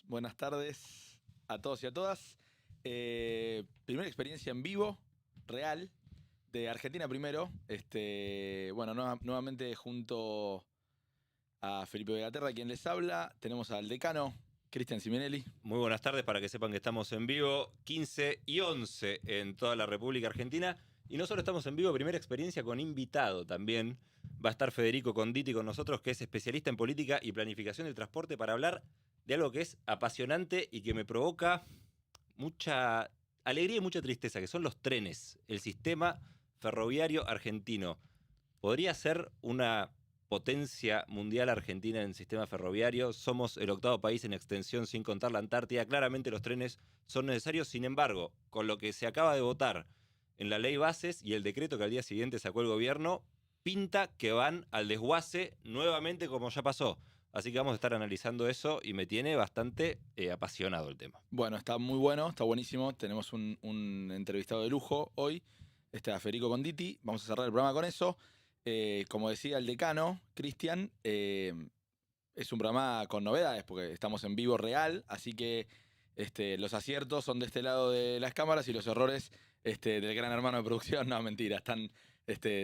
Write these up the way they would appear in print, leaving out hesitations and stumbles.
buenas tardes a todos y a todas. Primera experiencia en vivo, real, de Argentina primero. Nuevamente junto a Felipe Vegaterra, quien les habla. Tenemos al decano, Cristian Siminelli. Muy buenas tardes, para que sepan que estamos en vivo 15 y 11 en toda la República Argentina. Y no solo estamos en vivo, primera experiencia con invitado también. Va a estar Federico Conditi con nosotros, que es especialista en política y planificación del transporte, para hablar de algo que es apasionante y que me provoca mucha alegría y mucha tristeza, que son los trenes, el sistema ferroviario argentino. ¿Podría ser una potencia mundial Argentina en el sistema ferroviario? Somos el 8º país en extensión sin contar la Antártida. Claramente los trenes son necesarios. Sin embargo, con lo que se acaba de votar en la ley bases y el decreto que al día siguiente sacó el gobierno, pinta que van al desguace nuevamente, como ya pasó. Así que vamos a estar analizando eso y me tiene bastante apasionado el tema. Bueno, está muy bueno, está buenísimo. Tenemos un entrevistado de lujo hoy, a Federico Conditi. Vamos a cerrar el programa con eso. Como decía el decano, Cristian, es un programa con novedades porque estamos en vivo real, así que los aciertos son de este lado de las cámaras y los errores del gran hermano de producción. No, mentira, están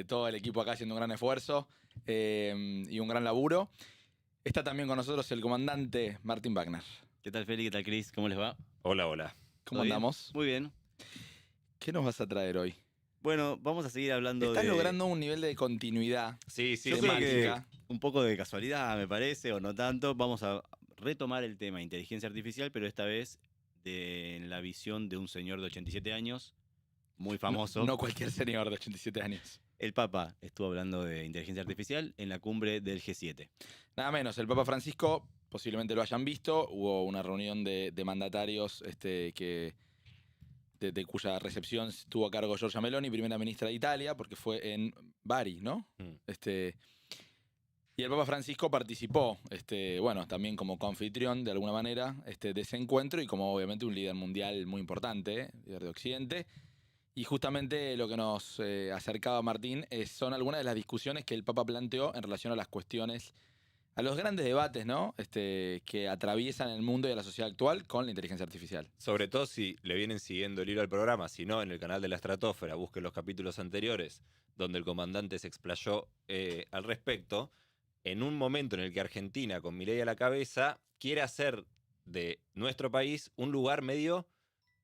todo el equipo acá haciendo un gran esfuerzo y un gran laburo. Está también con nosotros el comandante Martín Wagner. ¿Qué tal, Feli? ¿Qué tal, Cris? ¿Cómo les va? Hola, hola. ¿Cómo andamos? Muy bien. ¿Qué nos vas a traer hoy? Bueno, vamos a seguir hablando Estás logrando un nivel de continuidad. Sí, Yo creo que temática. un poco de casualidad, me parece, o no tanto. Vamos a retomar el tema de inteligencia artificial, pero esta vez en la visión de un señor de 87 años, muy famoso. No cualquier señor de 87 años. El Papa estuvo hablando de inteligencia artificial en la cumbre del G7. Nada menos, el Papa Francisco, posiblemente lo hayan visto, hubo una reunión de mandatarios de cuya recepción tuvo a cargo Giorgia Meloni, primera ministra de Italia, porque fue en Bari, ¿no? Y el Papa Francisco participó, también como coanfitrión de alguna manera de ese encuentro y como obviamente un líder mundial muy importante, líder de Occidente. Y justamente lo que nos acercaba Martín son algunas de las discusiones que el Papa planteó en relación a las cuestiones, a los grandes debates, ¿no? Que atraviesan el mundo y a la sociedad actual con la inteligencia artificial. Sobre todo si le vienen siguiendo el hilo al programa, si no, en el canal de la Estratosfera, busquen los capítulos anteriores, donde el comandante se explayó al respecto, en un momento en el que Argentina, con Milei a la cabeza, quiere hacer de nuestro país un lugar medio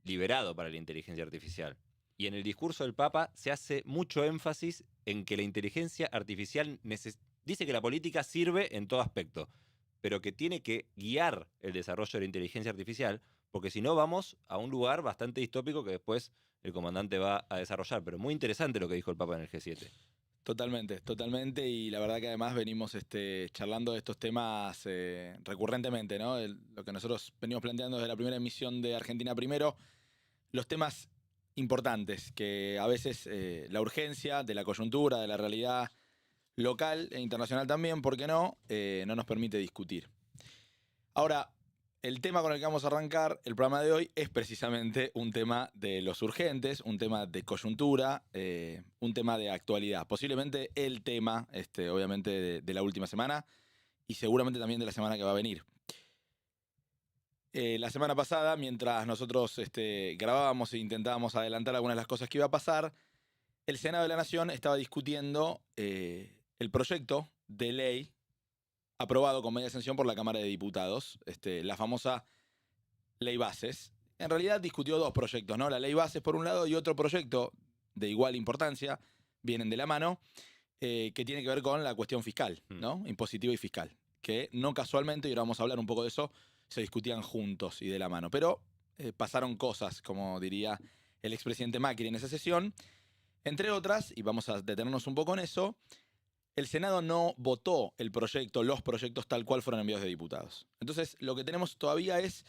liberado para la inteligencia artificial. Y en el discurso del Papa se hace mucho énfasis en que la inteligencia artificial dice que la política sirve en todo aspecto, pero que tiene que guiar el desarrollo de la inteligencia artificial, porque si no vamos a un lugar bastante distópico que después el comandante va a desarrollar. Pero muy interesante lo que dijo el Papa en el G7. Totalmente, totalmente, y la verdad que además venimos charlando de estos temas recurrentemente, ¿no? Lo que nosotros venimos planteando desde la primera emisión de Argentina Primero, los temas importantes, que a veces la urgencia de la coyuntura, de la realidad local e internacional también, ¿por qué no? No nos permite discutir. Ahora, el tema con el que vamos a arrancar el programa de hoy es precisamente un tema de los urgentes, un tema de coyuntura, un tema de actualidad. Posiblemente el tema, obviamente, de la última semana y seguramente también de la semana que va a venir. La semana pasada, mientras nosotros grabábamos e intentábamos adelantar algunas de las cosas que iba a pasar, el Senado de la Nación estaba discutiendo el proyecto de ley aprobado con media sanción por la Cámara de Diputados, la famosa Ley Bases. En realidad discutió dos proyectos, ¿no? La Ley Bases por un lado y otro proyecto de igual importancia, vienen de la mano, que tiene que ver con la cuestión fiscal, ¿no? Impositiva y fiscal, que no casualmente, y ahora vamos a hablar un poco de eso, se discutían juntos y de la mano. Pero pasaron cosas, como diría el expresidente Macri en esa sesión. Entre otras, y vamos a detenernos un poco en eso, el Senado no votó los proyectos tal cual fueron enviados de diputados. Entonces, lo que tenemos todavía es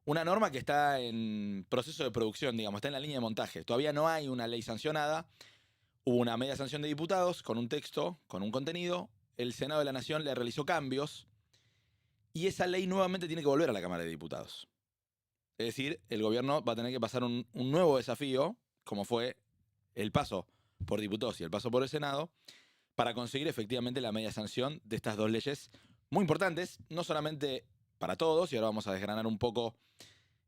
una norma que está en proceso de producción, digamos, está en la línea de montaje. Todavía no hay una ley sancionada. Hubo una media sanción de diputados con un texto, con un contenido. El Senado de la Nación le realizó cambios. Y esa ley nuevamente tiene que volver a la Cámara de Diputados. Es decir, el gobierno va a tener que pasar un nuevo desafío, como fue el paso por diputados y el paso por el Senado, para conseguir efectivamente la media sanción de estas dos leyes muy importantes, no solamente para todos, y ahora vamos a desgranar un poco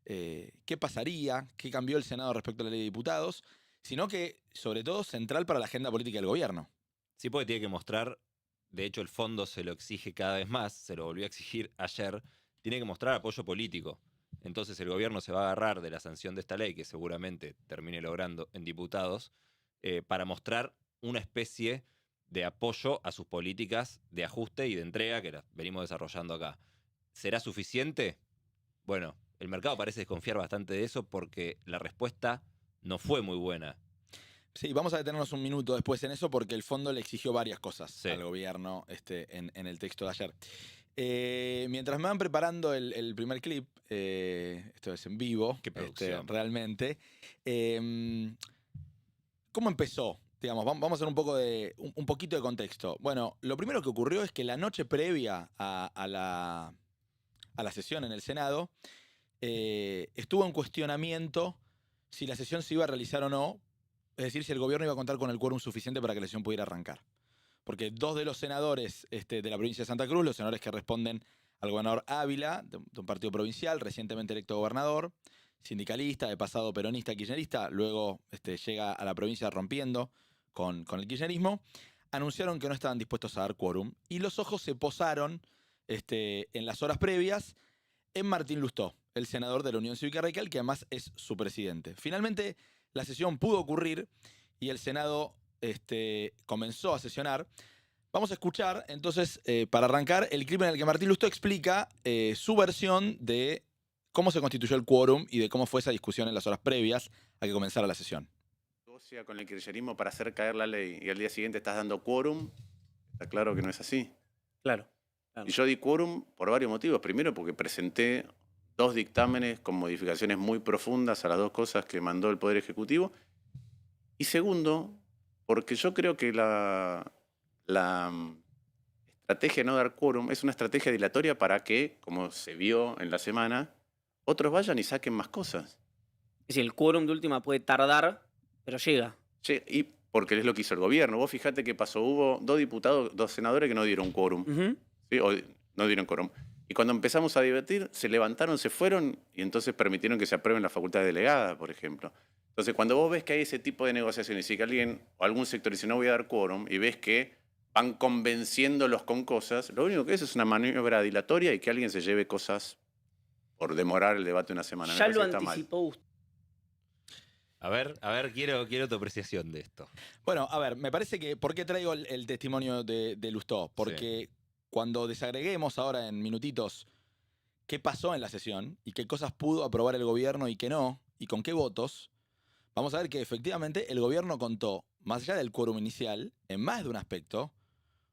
qué pasaría, qué cambió el Senado respecto a la ley de diputados, sino que, sobre todo, central para la agenda política del gobierno. Sí, porque tiene que mostrar, de hecho el fondo se lo exige cada vez más, se lo volvió a exigir ayer, tiene que mostrar apoyo político. Entonces el gobierno se va a agarrar de la sanción de esta ley, que seguramente termine logrando en diputados, para mostrar una especie de apoyo a sus políticas de ajuste y de entrega que las venimos desarrollando acá. ¿Será suficiente? Bueno, el mercado parece desconfiar bastante de eso porque la respuesta no fue muy buena. Sí, vamos a detenernos un minuto después en eso porque el fondo le exigió varias cosas Sí. al gobierno en el texto de ayer. Mientras me van preparando el primer clip, esto es en vivo, Qué producción. realmente. ¿Cómo empezó? Digamos, vamos a hacer un poquito de contexto. Bueno, lo primero que ocurrió es que la noche previa a la sesión en el Senado estuvo en cuestionamiento si la sesión se iba a realizar o no, es decir, si el gobierno iba a contar con el quórum suficiente para que la sesión pudiera arrancar. Porque dos de los senadores de la provincia de Santa Cruz, los senadores que responden al gobernador Ávila, de un partido provincial, recientemente electo gobernador, sindicalista, de pasado peronista, kirchnerista, luego llega a la provincia rompiendo con el kirchnerismo, anunciaron que no estaban dispuestos a dar quórum y los ojos se posaron en las horas previas en Martín Lustó, el senador de la Unión Cívica Radical, que además es su presidente. Finalmente, la sesión pudo ocurrir y el Senado comenzó a sesionar. Vamos a escuchar, entonces, para arrancar, el clip en el que Martín Lustó explica su versión de cómo se constituyó el quórum y de cómo fue esa discusión en las horas previas a que comenzara la sesión. Negocia con el kirchnerismo para hacer caer la ley y al día siguiente estás dando quórum, está claro que no es así. Claro. Y yo di quórum por varios motivos. Primero, porque presenté 2 dictámenes con modificaciones muy profundas a las 2 cosas que mandó el Poder Ejecutivo. Y segundo, porque yo creo que la estrategia de no dar quórum es una estrategia dilatoria para que, como se vio en la semana, otros vayan y saquen más cosas. Es decir, el quórum de última puede tardar, pero llega. Sí, y porque es lo que hizo el gobierno. Vos fijate qué pasó. Hubo 2 diputados, 2 senadores que no dieron quórum. ¿Sí? O no dieron quórum. Y cuando empezamos a debatir, se levantaron, se fueron y entonces permitieron que se aprueben las facultades delegadas, por ejemplo. Entonces, cuando vos ves que hay ese tipo de negociaciones y que alguien o algún sector dice no voy a dar quórum y ves que van convenciéndolos con cosas, lo único que es una maniobra dilatoria y que alguien se lleve cosas por demorar el debate una semana. Ya Me lo parece que está mal. anticipó usted. A ver, quiero tu apreciación de esto. Bueno, a ver, me parece que, ¿por qué traigo el testimonio de Lustó? Porque cuando desagreguemos ahora en minutitos qué pasó en la sesión y qué cosas pudo aprobar el gobierno y qué no, y con qué votos, vamos a ver que efectivamente el gobierno contó, más allá del quórum inicial, en más de un aspecto,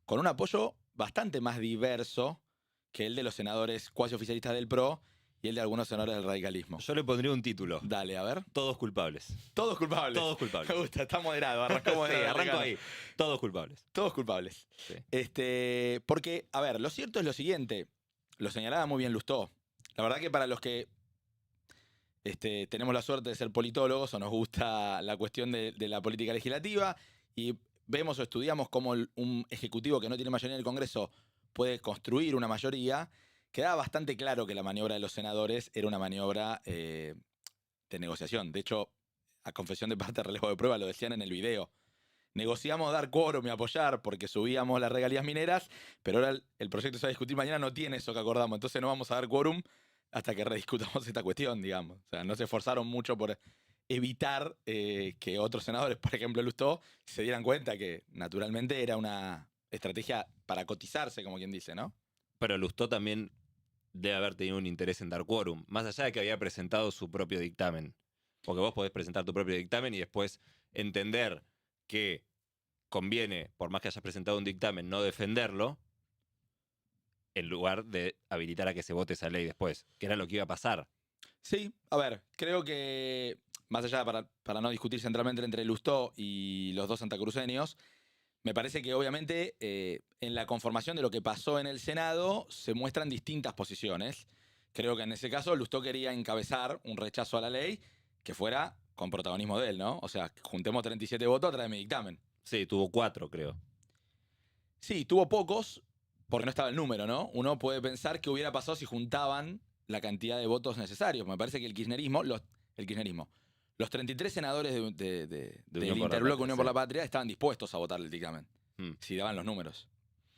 con un apoyo bastante más diverso que el de los senadores cuasi oficialistas del PRO y el de algunos senadores del radicalismo. Yo le pondría un título. Dale, a ver. Todos culpables. Todos culpables. Todos culpables. Me gusta, está moderado. Arrancamos Sí, arranco ahí. Todos culpables. Todos culpables. Sí. Porque, a ver, lo cierto es lo siguiente. Lo señalaba muy bien Lustó. La verdad que para los que tenemos la suerte de ser politólogos o nos gusta la cuestión de la política legislativa y vemos o estudiamos cómo un ejecutivo que no tiene mayoría en el Congreso puede construir una mayoría, quedaba bastante claro que la maniobra de los senadores era una maniobra de negociación. De hecho, a confesión de parte de relevo de prueba lo decían en el video. Negociamos dar quórum y apoyar porque subíamos las regalías mineras, pero ahora el proyecto se va a discutir mañana, no tiene eso que acordamos, entonces no vamos a dar quórum hasta que rediscutamos esta cuestión, digamos. O sea, no se esforzaron mucho por evitar que otros senadores, por ejemplo Lustó, se dieran cuenta que naturalmente era una estrategia para cotizarse, como quien dice, ¿no? Pero Lustó también debe haber tenido un interés en dar quórum, más allá de que había presentado su propio dictamen. Porque vos podés presentar tu propio dictamen y después entender que conviene, por más que hayas presentado un dictamen, no defenderlo, en lugar de habilitar a que se vote esa ley después, que era lo que iba a pasar. Sí, a ver, creo que, más allá para no discutir centralmente entre Lustó y los dos santacruceños, me parece que obviamente en la conformación de lo que pasó en el Senado se muestran distintas posiciones. Creo que en ese caso Lustó quería encabezar un rechazo a la ley que fuera con protagonismo de él, ¿no? O sea, juntemos 37 votos atrás de mi dictamen. Sí, tuvo 4, creo. Sí, tuvo pocos, porque no estaba el número, ¿no? Uno puede pensar qué hubiera pasado si juntaban la cantidad de votos necesarios. Me parece que el kirchnerismo, los 33 senadores del Unión por la interbloque Patria, Unión por sí. la Patria estaban dispuestos a votar el dictamen, Mm. si daban los números.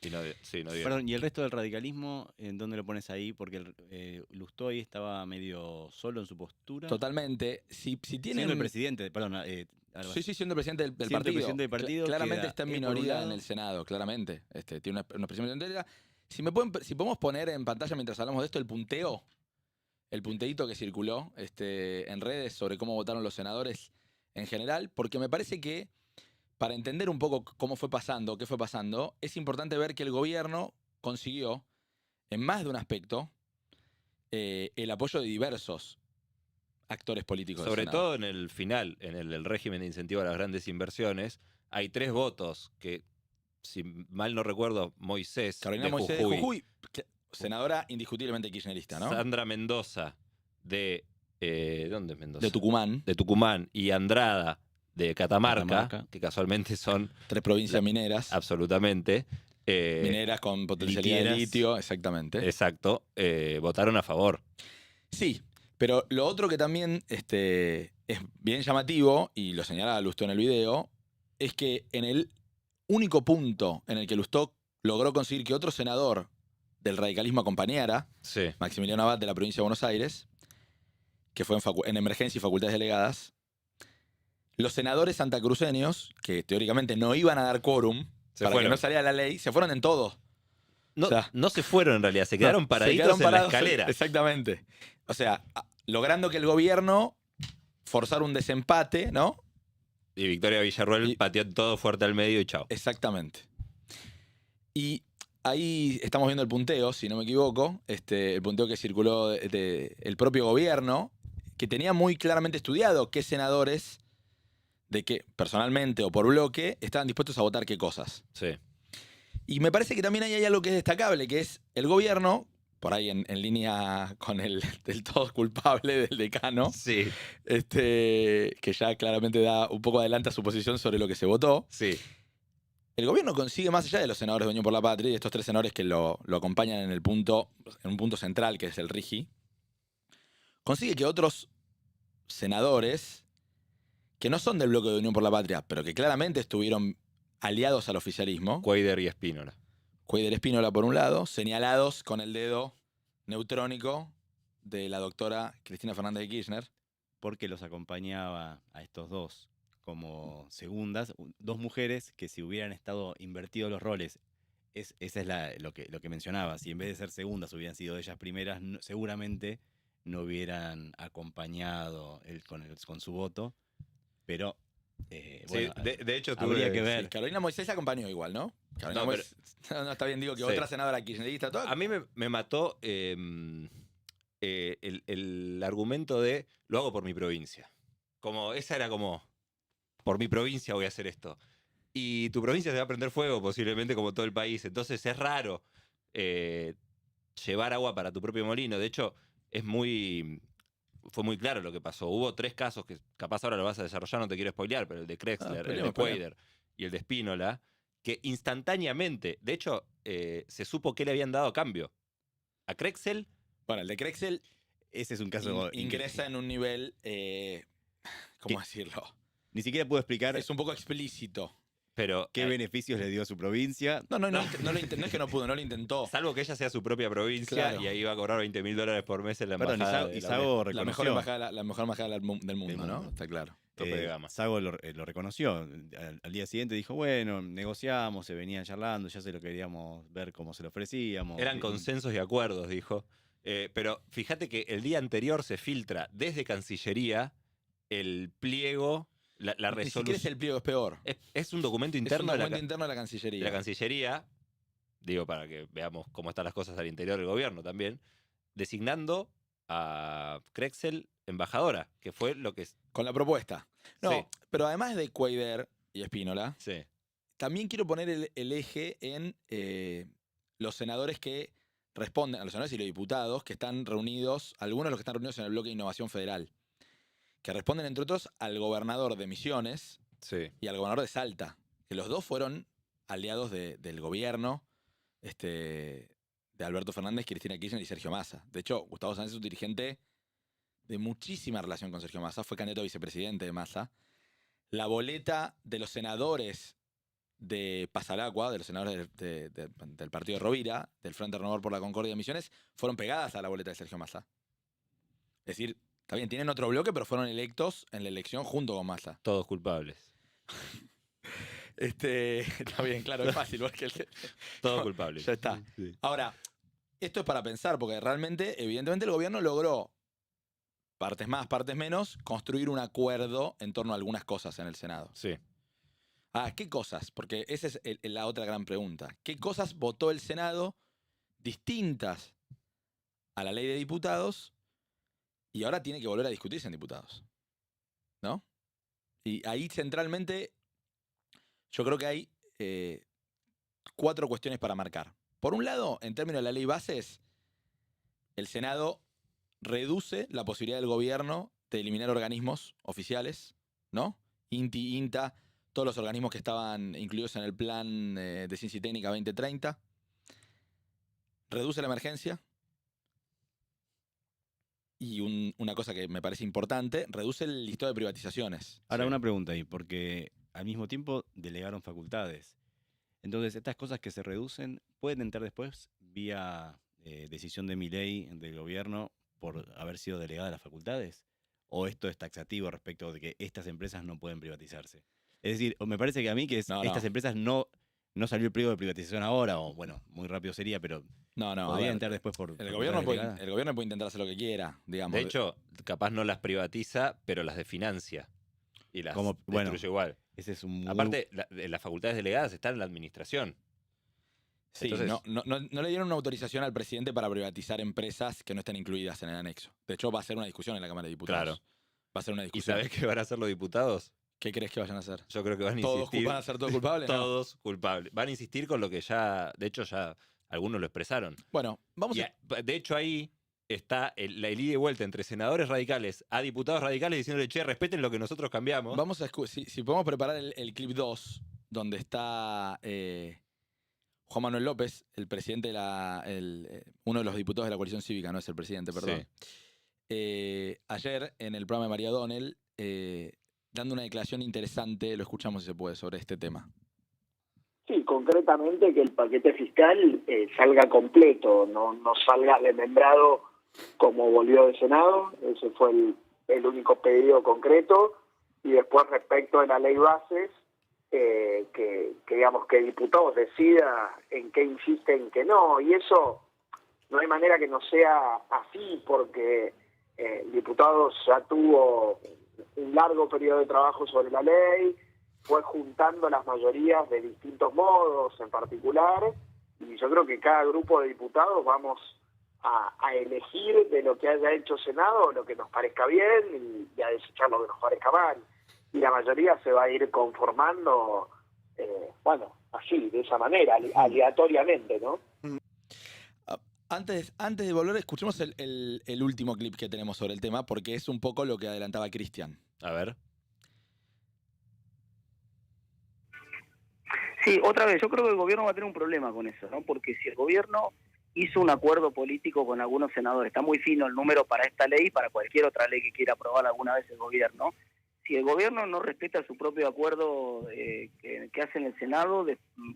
Sí, no dieron. Perdón, ¿y el resto del radicalismo en dónde lo pones ahí? Porque Lustó estaba medio solo en su postura. Totalmente. Si tienen... Siendo el presidente, perdón. Alba. Sí, siendo el presidente del Siendo el partido. presidente del partido, Claramente queda está en él por un minoría lado. en el Senado, claramente. Tiene una presión mayoritaria. Si podemos poner en pantalla mientras hablamos de esto el punteíto que circuló en redes sobre cómo votaron los senadores en general, porque me parece que para entender un poco cómo fue pasando, qué fue pasando, es importante ver que el gobierno consiguió, en más de un aspecto, el apoyo de diversos actores políticos del Sobre Senado. todo en el final, en el régimen de incentivo a las grandes inversiones, hay 3 votos que, si mal no recuerdo, Moisés Carolina de Moisés de Jujuy, Jujuy, senadora indiscutiblemente kirchnerista, ¿no? Sandra Mendoza de... ¿dónde es Mendoza? De Tucumán, De Tucumán y Andrada de Catamarca, Catamarca. que casualmente son 3 provincias mineras, absolutamente... mineras con potencialidad de litieras. litio, exactamente. Exacto, votaron a favor. Sí, pero lo otro que también es bien llamativo, y lo señalaba Lustó en el video, es que en el único punto en el que Lustó logró conseguir que otro senador del radicalismo acompañara, Sí. Maximiliano Abad de la provincia de Buenos Aires, que fue en emergencia y facultades delegadas, los senadores santacruceños, que teóricamente no iban a dar quórum Se para fueron. que no saliera la ley, se fueron en todo. No, O sea, no se fueron en realidad, se quedaron No, paraditos se quedaron en parados la escalera. Exactamente. O sea, logrando que el gobierno forzara un desempate, ¿no? Y Victoria Villarruel Y- pateó todo fuerte al medio y chao. Exactamente. Y ahí estamos viendo el punteo, si no me equivoco, el punteo que circuló el propio gobierno, que tenía muy claramente estudiado qué senadores, de qué, personalmente o por bloque, estaban dispuestos a votar qué cosas. Sí. Y me parece que también ahí hay algo que es destacable, que es el gobierno, por ahí en línea con el del todo culpable del decano, Sí, que ya claramente da un poco adelanta su posición sobre lo que se votó. sí. El gobierno consigue, más allá de los senadores de Unión por la Patria y estos 3 senadores que lo acompañan en un punto central, que es el RIGI, consigue que otros senadores, que no son del bloque de Unión por la Patria, pero que claramente estuvieron aliados al oficialismo, Cuader y Espínola. Cuader Espínola por un lado, señalados con el dedo neutrónico de la doctora Cristina Fernández de Kirchner. Porque los acompañaba a estos dos como segundas, 2 mujeres que si hubieran estado invertidos los roles, esa es lo que mencionaba, si en vez de ser segundas hubieran sido ellas primeras, seguramente no hubieran acompañado con su voto, pero bueno, Sí, de hecho habría que ver. Sí, Carolina Moisés acompañó igual, ¿no? Carolina No, pero- Moisés, no, está bien, digo que Sí. otra senadora kirchnerista, toda. A mí me mató el argumento de lo hago por mi provincia. Como esa era como, por mi provincia voy a hacer esto. Y tu provincia se va a prender fuego posiblemente como todo el país. Entonces es raro llevar agua para tu propio molino. De hecho, fue muy claro lo que pasó. Hubo 3 casos que capaz ahora lo vas a desarrollar, no te quiero spoilear, pero el de Krexler, el spoileame, de Cuader y el de Espínola, que instantáneamente, de hecho, se supo que le habían dado a cambio. A Krexel, Bueno, el de Krexel Ese es un caso ingresa en un nivel, ¿cómo ¿Qué? decirlo? Ni siquiera puedo explicar Es un poco explícito. pero qué beneficios le dio a su provincia. No es que no pudo, no lo intentó. salvo que ella sea su propia provincia Claro. y ahí va a cobrar $20,000 por mes en la Perdón, embajada. y de la Sago La mejor reconoció. embajada del mundo, mundo. ¿no? Está claro. Tope de gama. Sago lo reconoció. Al día siguiente dijo, bueno, negociamos, se venían charlando, ya se lo queríamos ver cómo se lo ofrecíamos. Eran Y- consensos y acuerdos, dijo. Pero fíjate que el día anterior se filtra desde Cancillería el pliego, la Ni siquiera es resolución. el pliego, es peor. Es un documento Es un interno documento interno de la Cancillería. de la Cancillería, digo para que veamos cómo están las cosas al interior del gobierno también, designando a Krexel embajadora, que fue lo que... Con la propuesta. No, Sí. pero además de Cuader y Espínola, Sí, también quiero poner el eje en los senadores que responden, a los senadores y los diputados que están reunidos, algunos de los que están reunidos en el bloque de Innovación Federal, que responden, entre otros, al gobernador de Misiones sí. y al gobernador de Salta, que los dos fueron aliados del gobierno de Alberto Fernández, Cristina Kirchner y Sergio Massa. De hecho, Gustavo Sánchez es un dirigente de muchísima relación con Sergio Massa, fue candidato a vicepresidente de Massa. La boleta de los senadores de Pasalacua, de los senadores del partido de Rovira, del Frente Renovador por la Concordia de Misiones, fueron pegadas a la boleta de Sergio Massa. Es decir, está bien, tienen otro bloque, pero fueron electos en la elección junto con Massa. Todos culpables. Está bien, claro, es fácil. Porque Todos culpables. Ya está. Sí. Ahora, esto es para pensar, porque realmente, evidentemente, el gobierno logró, partes más, partes menos, construir un acuerdo en torno a algunas cosas en el Senado. Sí. ¿Qué cosas? Porque esa es la otra gran pregunta. ¿Qué cosas votó el Senado distintas a la ley de diputados y ahora tiene que volver a discutirse en diputados? ¿No? Y ahí centralmente yo creo que hay 4 cuestiones para marcar. Por un lado, en términos de la ley bases, el Senado reduce la posibilidad del gobierno de eliminar organismos oficiales, ¿no? INTI, INTA, todos los organismos que estaban incluidos en el plan de Ciencia y Técnica 2030. Reduce la emergencia. Y una cosa que me parece importante, reduce el listado de privatizaciones. Ahora Sí. una pregunta ahí, porque al mismo tiempo delegaron facultades. Entonces, estas cosas que se reducen, ¿pueden entrar después vía decisión de Milei del gobierno por haber sido delegadas las facultades? ¿O esto es taxativo respecto de que estas empresas no pueden privatizarse? Es decir, me parece que a mí que No, estas no. empresas no salió el pliego de privatización ahora, o bueno, muy rápido sería, pero No, a podría ver, entrar después por el facultades gobierno delegadas. puede intentar hacer lo que quiera, digamos. De hecho, capaz no las privatiza, pero las desfinancia. Y las Como, bueno, destruye igual. Ese es un muy... Aparte, las facultades delegadas están en la administración. sí, entonces- no le dieron una autorización al presidente para privatizar empresas que no estén incluidas en el anexo. De hecho, va a ser una discusión en la Cámara de Diputados. Claro. Va a ser una ¿Y discusión. sabés qué van a hacer los diputados? ¿Qué crees que vayan a hacer? Yo creo que van a ¿Todos insistir. van a ser todos culpables? No. Todos culpables. Van a insistir con lo que ya, de hecho, ya algunos lo expresaron. Bueno, vamos Y a... de hecho, ahí está la ida y vuelta entre senadores radicales a diputados radicales diciéndole, che, respeten lo que nosotros cambiamos. Vamos a si podemos preparar el clip 2, donde está Juan Manuel López, el presidente de uno de los diputados de la coalición cívica, no es el presidente, perdón. Ayer, en el programa de María O'Donnell, dando una declaración interesante, lo escuchamos si se puede, sobre este tema. Sí, concretamente que el paquete fiscal salga completo, no salga desmembrado como volvió del Senado. Ese fue el único pedido concreto. Y después, respecto de la ley bases, que digamos que diputados decida en qué insiste, en qué no. Y eso no hay manera que no sea así, porque diputados ya tuvo un largo periodo de trabajo sobre la ley, fue juntando las mayorías de distintos modos en particular, y yo creo que cada grupo de diputados vamos a elegir de lo que haya hecho Senado lo que nos parezca bien y a desechar lo que nos parezca mal. Y la mayoría se va a ir conformando, así, de esa manera, aleatoriamente, ¿no? Antes de volver, escuchemos el último clip que tenemos sobre el tema, porque es un poco lo que adelantaba Cristian. A ver. Sí, otra vez, yo creo que el gobierno va a tener un problema con eso, ¿no? Porque si el gobierno hizo un acuerdo político con algunos senadores, está muy fino el número para esta ley y para cualquier otra ley que quiera aprobar alguna vez el gobierno. Si el gobierno no respeta su propio acuerdo que hace en el Senado,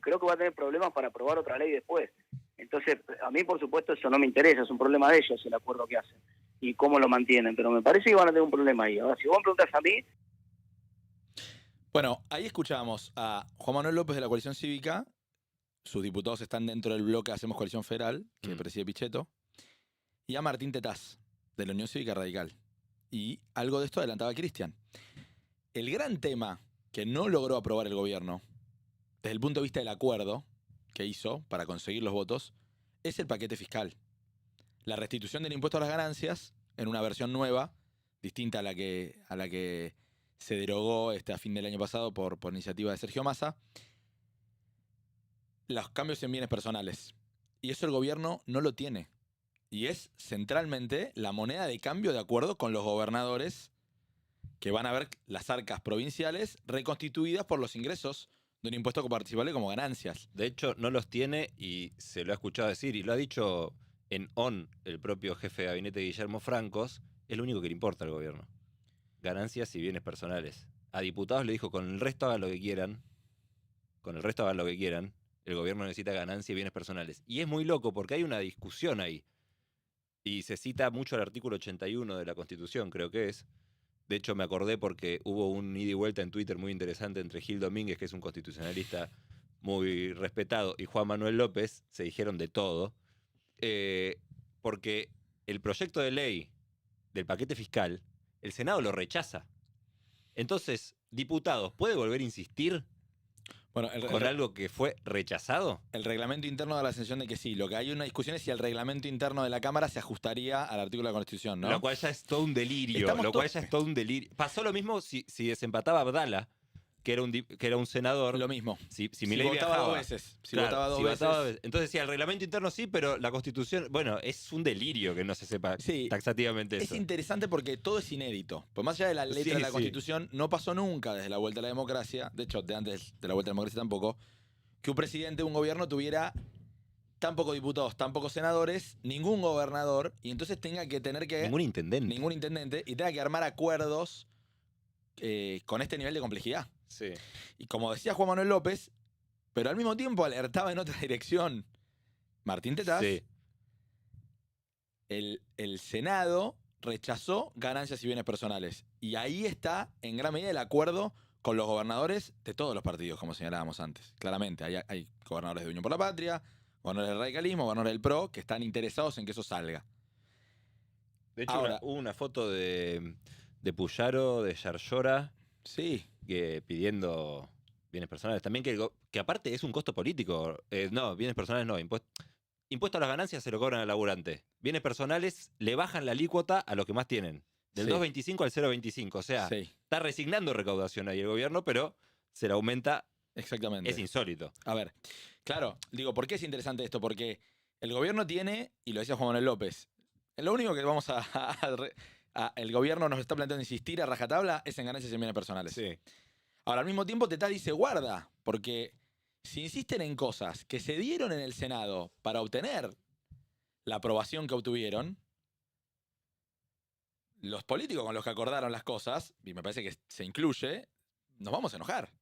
creo que va a tener problemas para aprobar otra ley después. Entonces, a mí, por supuesto, eso no me interesa, es un problema de ellos el acuerdo que hacen y cómo lo mantienen, pero me parece que van a tener un problema ahí. Ahora, si vos me preguntas a mí... Bueno, ahí escuchábamos a Juan Manuel López de la coalición cívica, sus diputados están dentro del bloque Hacemos Coalición Federal, que preside Pichetto, y a Martín Tetaz, de la Unión Cívica Radical. Y algo de esto adelantaba Cristian. El gran tema que no logró aprobar el gobierno, desde el punto de vista del acuerdo que hizo para conseguir los votos, es el paquete fiscal. La restitución del impuesto a las ganancias, en una versión nueva, distinta a la que se derogó a fin del año pasado por iniciativa de Sergio Massa, los cambios en bienes personales. Y eso el gobierno no lo tiene. Y es centralmente la moneda de cambio de acuerdo con los gobernadores, que van a ver las arcas provinciales reconstituidas por los ingresos de un impuesto coparticipable como ganancias. De hecho, no los tiene y se lo ha escuchado decir, y lo ha dicho en ON el propio jefe de gabinete Guillermo Francos, es lo único que le importa al gobierno. Ganancias y bienes personales. A diputados le dijo, con el resto hagan lo que quieran, con el resto hagan lo que quieran, el gobierno necesita ganancias y bienes personales. Y es muy loco porque hay una discusión ahí. Y se cita mucho el artículo 81 de la Constitución, creo que es. De hecho, me acordé porque hubo un ida y vuelta en Twitter muy interesante entre Gil Domínguez, que es un constitucionalista muy respetado, y Juan Manuel López. Se dijeron de todo. Porque el proyecto de ley del paquete fiscal, el Senado lo rechaza. Entonces, diputados, ¿puede volver a insistir Bueno, con algo que fue rechazado? el reglamento interno da la sensación de que sí. Lo que hay una discusión es si el reglamento interno de la Cámara se ajustaría al artículo de la Constitución, ¿no? Lo cual ya es todo un delirio. Pasó lo mismo si desempataba Abdala, que era un senador. Lo mismo. Si Si Milei votaba viajaba. dos veces. Si Claro, votaba dos si veces. votaba veces. Entonces, sí, el reglamento interno sí, pero la Constitución, bueno, es un delirio que no se sepa Sí, taxativamente Es eso. interesante porque todo es inédito. Pues más allá de la letra Sí, de la sí. Constitución, no pasó nunca desde la vuelta a la democracia, de hecho, de antes de la vuelta a la democracia tampoco, que un presidente, un gobierno tuviera tan pocos diputados, tan pocos senadores, ningún gobernador, y entonces tenga que tener que... Ningún intendente. ningún intendente, y tenga que armar acuerdos con este nivel de complejidad. Sí. Y como decía Juan Manuel López, pero al mismo tiempo alertaba en otra dirección Martín Tetaz, Sí. el Senado rechazó ganancias y bienes personales. Y ahí está, en gran medida, el acuerdo con los gobernadores de todos los partidos, como señalábamos antes. Claramente, hay gobernadores de Unión por la Patria, gobernadores del radicalismo, gobernadores del PRO, que están interesados en que eso salga. De hecho, Ahora- hubo una foto de Puyaro, de Yarlora, Sí, pidiendo bienes personales. También que aparte es un costo político. No, bienes personales no. Impuesto a las ganancias se lo cobran al laburante. Bienes personales le bajan la alícuota a los que más tienen. Del Sí. 2,25 al 0,25. O sea, sí, está resignando recaudación ahí el gobierno, pero se le aumenta. exactamente. Es insólito. A ver, claro, digo, ¿por qué es interesante esto? Porque el gobierno tiene, y lo decía Juan Manuel López, lo único que vamos el gobierno nos está planteando insistir a rajatabla es en ganancias y bienes personales. Sí. Ahora, al mismo tiempo, Tetaz dice, guarda, porque si insisten en cosas que se dieron en el Senado para obtener la aprobación que obtuvieron, los políticos con los que acordaron las cosas, y me parece que se incluye, nos vamos a enojar.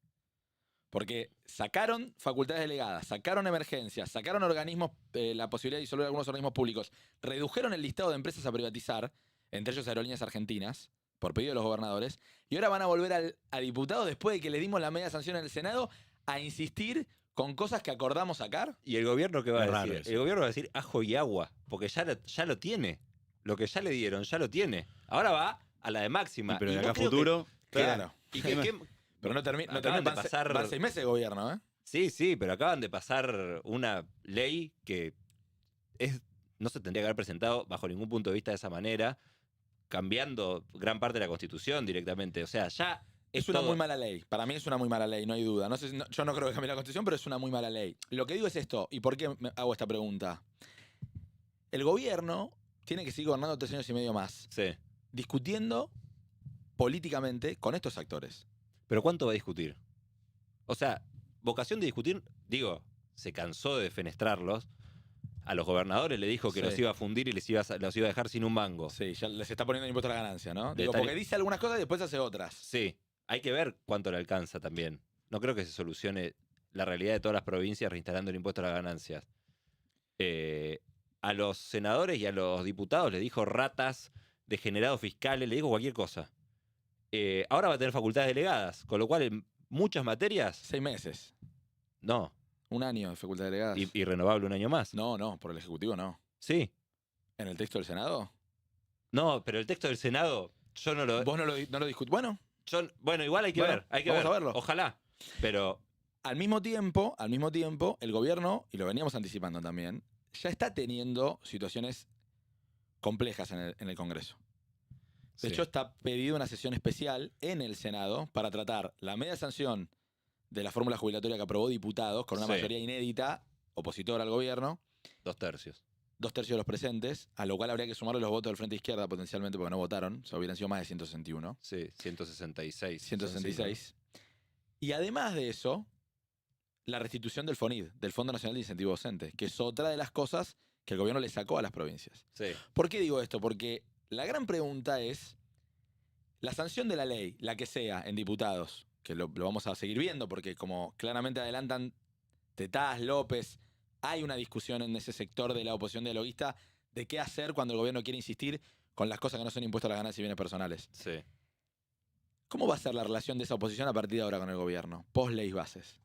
Porque sacaron facultades delegadas, sacaron emergencias, sacaron organismos, la posibilidad de disolver algunos organismos públicos, redujeron el listado de empresas a privatizar, entre ellos Aerolíneas Argentinas, por pedido de los gobernadores, y ahora van a volver a diputados después de que le dimos la media sanción en el Senado a insistir con cosas que acordamos sacar. ¿Y el gobierno qué va Es a raro decir? eso. El gobierno va a decir ajo y agua, porque ya lo tiene. Lo que ya le dieron, ya lo tiene. Ahora va a la de máxima. Pero Y de no acá a creo que- futuro, Claro. Y que- Pero no termina. Acaban de pasar- Van 6 meses de gobierno, ¿eh? Sí, pero acaban de pasar una ley que no se tendría que haber presentado bajo ningún punto de vista de esa manera, cambiando gran parte de la Constitución directamente. O sea, ya Es una todo- muy mala ley. Para mí es una muy mala ley, no hay duda. No sé, yo no creo que cambie la Constitución, pero es una muy mala ley. Lo que digo es esto, ¿y por qué hago esta pregunta? El gobierno tiene que seguir gobernando 3 años y medio más, Sí. discutiendo políticamente con estos actores. Pero ¿cuánto va a discutir? O sea, vocación de discutir, digo, se cansó de defenestrarlos. A los gobernadores le dijo que Sí. los iba a fundir y los iba a dejar sin un mango. Sí, ya les está poniendo el impuesto a la ganancia, ¿no? De Digo, tal- porque dice algunas cosas y después hace otras. Sí, hay que ver cuánto le alcanza también. No creo que se solucione la realidad de todas las provincias reinstalando el impuesto a las ganancias. A los senadores y a los diputados les dijo ratas, degenerados fiscales, le dijo cualquier cosa. Ahora va a tener facultades delegadas, con lo cual en muchas materias, 6 meses, no. 1 año de facultad delegada. Y renovable un año más. No, por el Ejecutivo no. Sí. ¿En el texto del Senado? No, pero el texto del Senado, yo no lo... ¿Vos no lo discutís? Bueno, Bueno, igual hay que Bueno, ver, hay que vamos ver. a verlo. Ojalá. Pero al mismo tiempo, el gobierno, y lo veníamos anticipando también, ya está teniendo situaciones complejas en el Congreso. De Sí. hecho, está pedido una sesión especial en el Senado para tratar la media sanción de la fórmula jubilatoria que aprobó diputados con una Sí. mayoría inédita, opositora al gobierno, 2/3. 2/3 de los presentes, a lo cual habría que sumarle los votos del Frente Izquierda potencialmente porque no votaron, o sea, hubieran sido más de 161. Sí, 166. 166. Y además de eso, la restitución del FONID, del Fondo Nacional de Incentivo Docente, que es otra de las cosas que el gobierno le sacó a las provincias. Sí. ¿Por qué digo esto? Porque la gran pregunta es, la sanción de la ley, la que sea, en diputados, que lo vamos a seguir viendo, porque como claramente adelantan Tetaz, López, hay una discusión en ese sector de la oposición dialoguista de qué hacer cuando el gobierno quiere insistir con las cosas que no son impuestas a las ganancias y bienes personales. Sí. ¿Cómo va a ser la relación de esa oposición a partir de ahora con el gobierno, post leyes bases?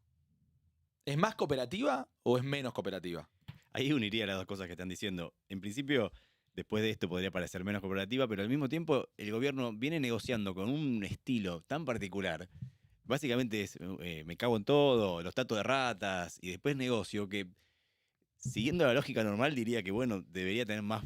¿Es más cooperativa o es menos cooperativa? Ahí uniría las dos cosas que están diciendo. En principio, después de esto podría parecer menos cooperativa, pero al mismo tiempo el gobierno viene negociando con un estilo tan particular. Básicamente es, me cago en todo, los trato de ratas, y después negocio, que siguiendo la lógica normal diría que, bueno, debería tener más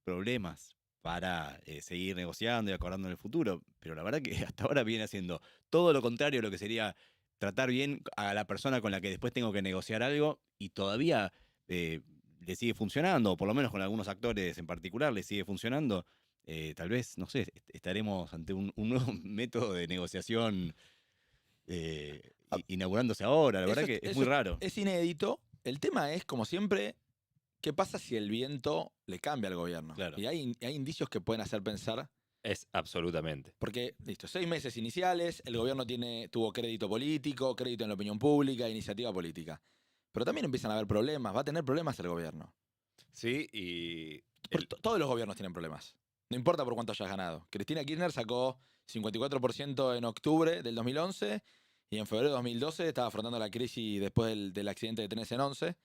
problemas para seguir negociando y acordando en el futuro. Pero la verdad que hasta ahora viene haciendo todo lo contrario a lo que sería tratar bien a la persona con la que después tengo que negociar algo, y todavía le sigue funcionando, o por lo menos con algunos actores en particular le sigue funcionando. Tal vez, no sé, estaremos ante un nuevo método de negociación inaugurándose ahora. La verdad que es muy raro. Es inédito. El tema es, como siempre, ¿qué pasa si el viento le cambia al gobierno? Claro. Y hay indicios que pueden hacer pensar. Es absolutamente. Porque, listo, 6 meses iniciales, el gobierno tuvo crédito político, crédito en la opinión pública, iniciativa política. Pero también empiezan a haber problemas, va a tener problemas el gobierno. Sí, y Todos los gobiernos tienen problemas. No importa por cuánto hayas ganado. Cristina Kirchner sacó 54% en octubre del 2011 y en febrero de 2012 estaba afrontando la crisis después del accidente de trenes en 11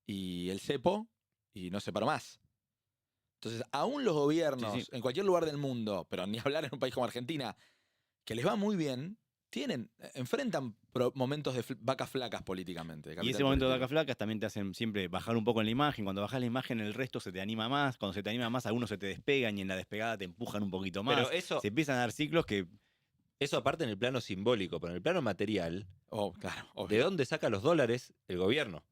y el cepo y no se paró más. Entonces, aún los gobiernos, Sí. en cualquier lugar del mundo, pero ni hablar en un país como Argentina, que les va muy bien, enfrentan momentos de vacas flacas políticamente. de Y capital ese momento de político. vacas flacas también te hacen siempre bajar un poco en la imagen. Cuando bajas la imagen, el resto se te anima más. Cuando se te anima más, algunos se te despegan y en la despegada te empujan un poquito más. pero eso, Se empiezan a dar ciclos que eso aparte en el plano simbólico, pero en el plano material, Oh, claro, obvio. ¿de dónde saca los dólares el gobierno?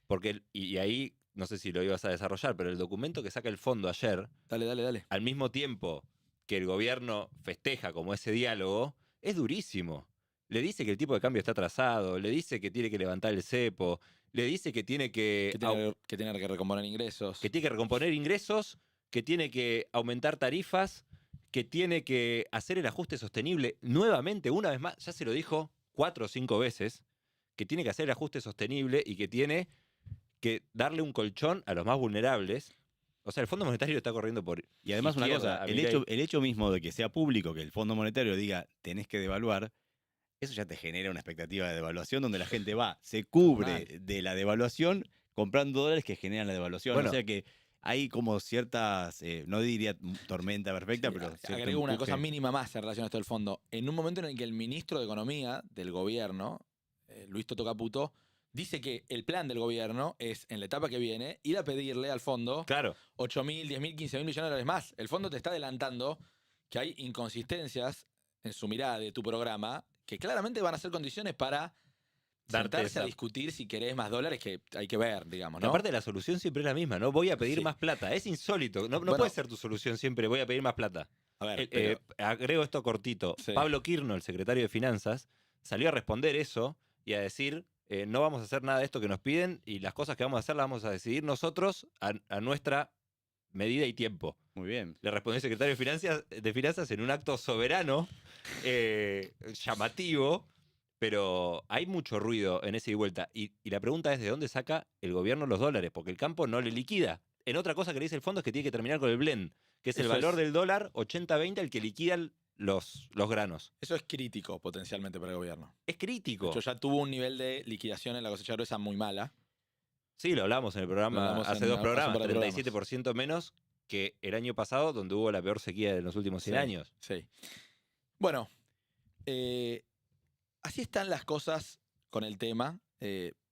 Porque, y ahí, no sé si lo ibas a desarrollar, pero el documento que saca el fondo ayer, Dale. al mismo tiempo que el gobierno festeja como ese diálogo, es durísimo. Le dice que el tipo de cambio está atrasado, le dice que tiene que levantar el cepo, le dice que tiene que, Que tiene que recomponer ingresos. que tiene que recomponer ingresos, que tiene que aumentar tarifas, que tiene que hacer el ajuste sostenible. Nuevamente, una vez más, ya se lo dijo 4 o 5 veces, que tiene que hacer el ajuste sostenible y que tiene que darle un colchón a los más vulnerables. O sea, el Fondo Monetario está corriendo por Y además una izquierda cosa, a el Milei. hecho mismo de que sea público, que el Fondo Monetario diga tenés que devaluar, eso ya te genera una expectativa de devaluación donde la gente va, se cubre de la devaluación comprando dólares que generan la devaluación. Bueno. O sea que hay como ciertas, no diría tormenta perfecta, pero cierto Agrego una empuje. cosa mínima más en relación a esto del fondo. En un momento en el que el ministro de Economía del gobierno, Luis Toto Caputo, dice que el plan del gobierno es, en la etapa que viene, ir a pedirle al fondo Claro, 8.000, 10.000, 15.000 millones de dólares más. El fondo te está adelantando que hay inconsistencias en su mirada de tu programa que claramente van a ser condiciones para Darte sentarse esa- a discutir si querés más dólares, que hay que ver, digamos, que ¿no? aparte la solución siempre es la misma, ¿no? Voy a pedir Sí. más plata. Es insólito. No Bueno. puede ser tu solución siempre, voy a pedir más plata. A ver, pero- Agrego esto cortito. Sí. Pablo Kirno, el secretario de Finanzas, salió a responder eso y a decir, no vamos a hacer nada de esto que nos piden y las cosas que vamos a hacer las vamos a decidir nosotros a nuestra medida y tiempo. Muy bien. Le respondió el secretario de Finanzas en un acto soberano, llamativo, pero hay mucho ruido en esa ida y vuelta. Y la pregunta es, ¿de dónde saca el gobierno los dólares? Porque el campo no le liquida. En otra cosa que le dice el fondo es que tiene que terminar con el blend, que es el Eso valor es. del dólar 80-20 al que liquidan los granos. Eso es crítico potencialmente para el gobierno. Es De crítico. hecho, ya tuvo un nivel de liquidación en la cosecha gruesa muy mala. Sí, lo hablamos en el Lo programa hablamos hace en- dos hace un programas, par de programas. 37% menos que el año pasado, donde hubo la peor sequía de los últimos 100 Sí. años. Sí. Bueno, así están las cosas con el tema.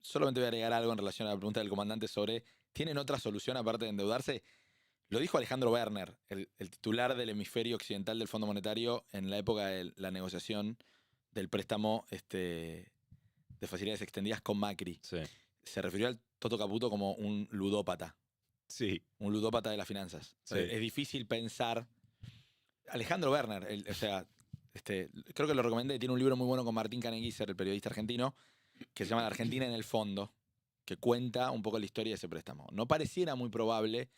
Solamente voy a agregar algo en relación a la pregunta del comandante sobre, ¿tienen otra solución aparte de endeudarse? Lo dijo Alejandro Werner, el titular del hemisferio occidental del Fondo Monetario en la época de la negociación del préstamo de facilidades extendidas con Macri. Sí. Se refirió al Toto Caputo como un ludópata. Sí. Un ludópata de las finanzas. Sí. Es difícil pensar. Alejandro Werner, creo que lo recomendé, tiene un libro muy bueno con Martín Caneguiser, el periodista argentino, que se llama La Argentina en el fondo, que cuenta un poco la historia de ese préstamo. No pareciera muy probable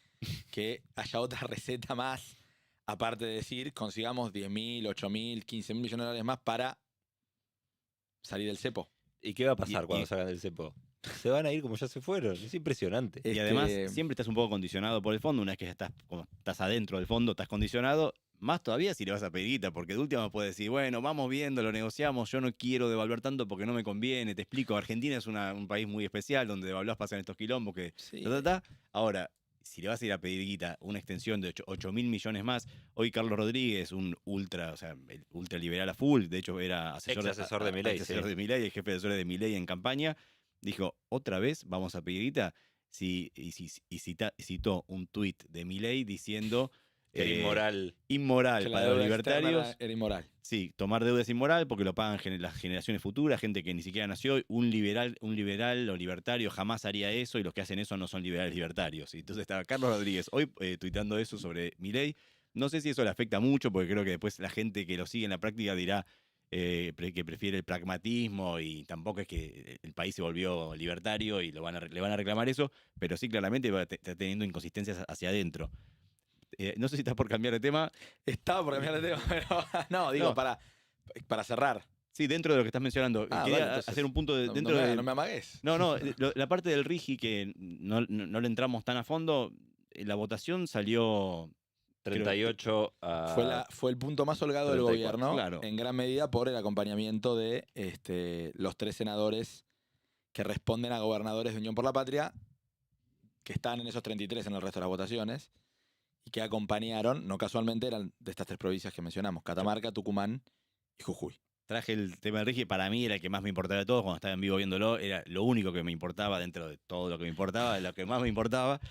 que haya otra receta más, aparte de decir, consigamos 10.000, 8.000, 15.000 millones de dólares más para salir del cepo. ¿Y qué va a pasar cuando salgan del cepo? Se van a ir como ya se fueron. Es impresionante. Y además, siempre estás un poco condicionado por el fondo. Una vez que ya estás adentro del fondo, estás condicionado. Más todavía si le vas a pedir guita, porque de última puedes decir, bueno, vamos viendo, lo negociamos, yo no quiero devaluar tanto porque no me conviene. Te explico, Argentina es un país muy especial donde devaluás pasan estos quilombos que... Sí. Ahora, si le vas a ir a pedir guita, una extensión de 8.000 millones más, hoy Carlos Rodríguez, un el ultraliberal a full, de hecho era asesor de Milei, asesor de Milei, el jefe de asesores de Milei en campaña, dijo, otra vez vamos a pedir guita, citó un tuit de Milei diciendo... Que inmoral. Inmoral Que la para los deuda libertarios. externa era inmoral. Sí, tomar deuda es inmoral porque lo pagan las generaciones futuras, gente que ni siquiera nació. Un liberal o libertario jamás haría eso y los que hacen eso no son liberales libertarios. Y entonces estaba Carlos Rodríguez hoy tuiteando eso sobre Milei. No sé si eso le afecta mucho porque creo que después la gente que lo sigue en la práctica dirá que prefiere el pragmatismo y tampoco es que el país se volvió libertario y le van a reclamar eso, pero sí claramente está teniendo inconsistencias hacia adentro. No sé si estás por cambiar de tema. Estaba por cambiar de tema, pero no, digo, No. para cerrar. Sí, dentro de lo que estás mencionando. Ah, Quería vale, entonces, hacer un punto No, dentro no me, de... no me amagues. No, la parte del RIGI que no le entramos tan a fondo, la votación salió... 38 a... Fue el punto más holgado del 34, gobierno, claro. en gran medida por el acompañamiento de los 3 senadores que responden a gobernadores de Unión por la Patria, que están en esos 33 en el resto de las votaciones, y que acompañaron, no casualmente eran de estas 3 provincias que mencionamos, Catamarca, Tucumán y Jujuy. Traje el tema del RIGI, para mí era el que más me importaba de todo, cuando estaba en vivo viéndolo, era lo único que me importaba dentro de todo lo que me importaba, lo que más me importaba.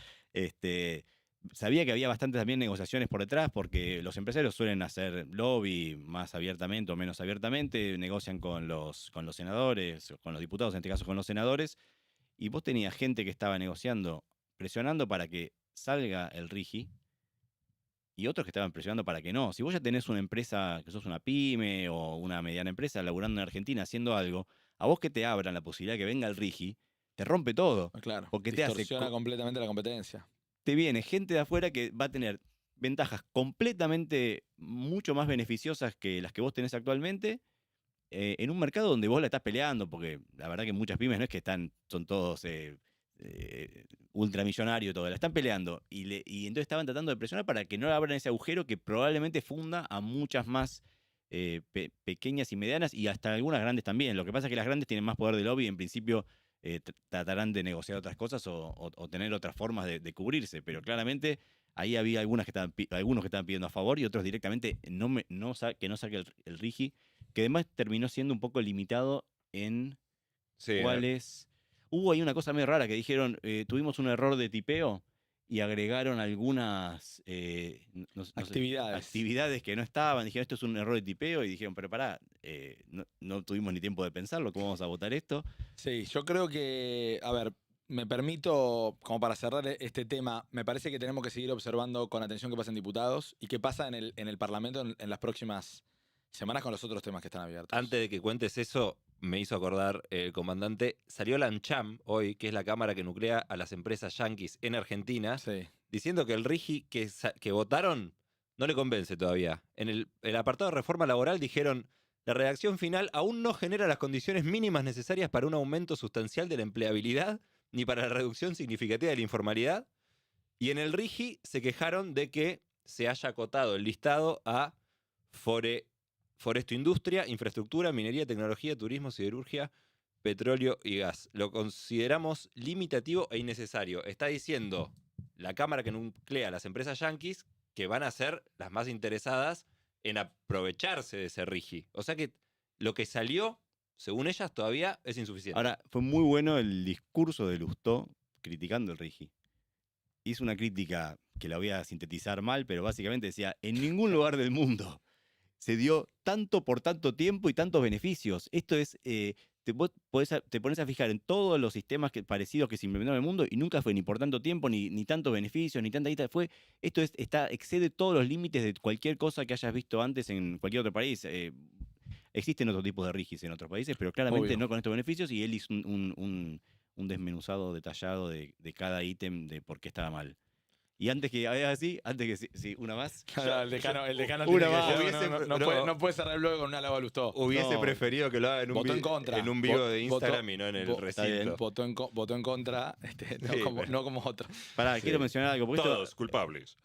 Sabía que había bastantes también negociaciones por detrás, porque los empresarios suelen hacer lobby más abiertamente o menos abiertamente, negocian con los senadores, con los diputados, en este caso con los senadores, y vos tenías gente que estaba negociando, presionando para que salga el RIGI, y otros que estaban presionando para que no. Si vos ya tenés una empresa, que sos una pyme o una mediana empresa laburando en Argentina haciendo algo, a vos que te abran la posibilidad de que venga el RIGI, te rompe todo. Claro, Porque te hace distorsiona completamente la competencia. Te viene gente de afuera que va a tener ventajas completamente mucho más beneficiosas que las que vos tenés actualmente en un mercado donde vos la estás peleando, porque la verdad que muchas pymes no es que son todos ultramillonarios, todo, la están peleando y entonces estaban tratando de presionar para que no abran ese agujero que probablemente funda a muchas más pequeñas y medianas y hasta algunas grandes también. Lo que pasa es que las grandes tienen más poder de lobby y en principio tratarán de negociar otras cosas o tener otras formas de cubrirse, pero claramente ahí había algunos que estaban pidiendo a favor y otros directamente que no saque el RIGI, que además terminó siendo un poco limitado en cuáles... Hubo ahí una cosa medio rara que dijeron, tuvimos un error de tipeo y agregaron algunas actividades que no estaban. Dijeron, esto es un error de tipeo y dijeron, pero pará, no tuvimos ni tiempo de pensarlo, ¿cómo vamos a votar esto? Sí, yo creo que, a ver, me permito, como para cerrar este tema, me parece que tenemos que seguir observando con atención qué pasa en diputados y qué pasa en el Parlamento en las próximas semanas con los otros temas que están abiertos. Antes de que cuentes eso, me hizo acordar el comandante, salió la ANCHAM hoy, que es la cámara que nuclea a las empresas yanquis en Argentina, Sí. diciendo que el RIGI que votaron no le convence todavía. En el apartado de reforma laboral dijeron, la redacción final aún no genera las condiciones mínimas necesarias para un aumento sustancial de la empleabilidad ni para la reducción significativa de la informalidad. Y en el RIGI se quejaron de que se haya acotado el listado a Foresto Industria, Infraestructura, Minería, Tecnología, Turismo, Siderurgia, Petróleo y Gas. Lo consideramos limitativo e innecesario. Está diciendo la cámara que nuclea a las empresas yanquis que van a ser las más interesadas en aprovecharse de ese RIGI. O sea que lo que salió, según ellas, todavía es insuficiente. Ahora, fue muy bueno el discurso de Lustó criticando el RIGI. Hizo una crítica que la voy a sintetizar mal, pero básicamente decía, en ningún lugar del mundo se dio tanto por tanto tiempo y tantos beneficios. Esto es, te pones a fijar en todos los sistemas parecidos que se implementaron en el mundo y nunca fue ni por tanto tiempo, ni tantos beneficios, ni tanta guita. Excede todos los límites de cualquier cosa que hayas visto antes en cualquier otro país. Existen otro tipo de rigis en otros países, pero claramente Obvio. no con estos beneficios, y él hizo un desmenuzado detallado de cada ítem de por qué estaba mal. Y antes que haga así, sí, una más. Claro, el decano una tiene más. que no puede cerrar el blog con una Lava Lustó. Hubiese No. preferido que lo haga en un, Votó en contra. en un vivo de Votó- Instagram y no en el Está bien. recinto. Votó en contra, no, Sí, como, pero- no como otro. Pará, Sí. quiero mencionar algo. Porque Todos culpables.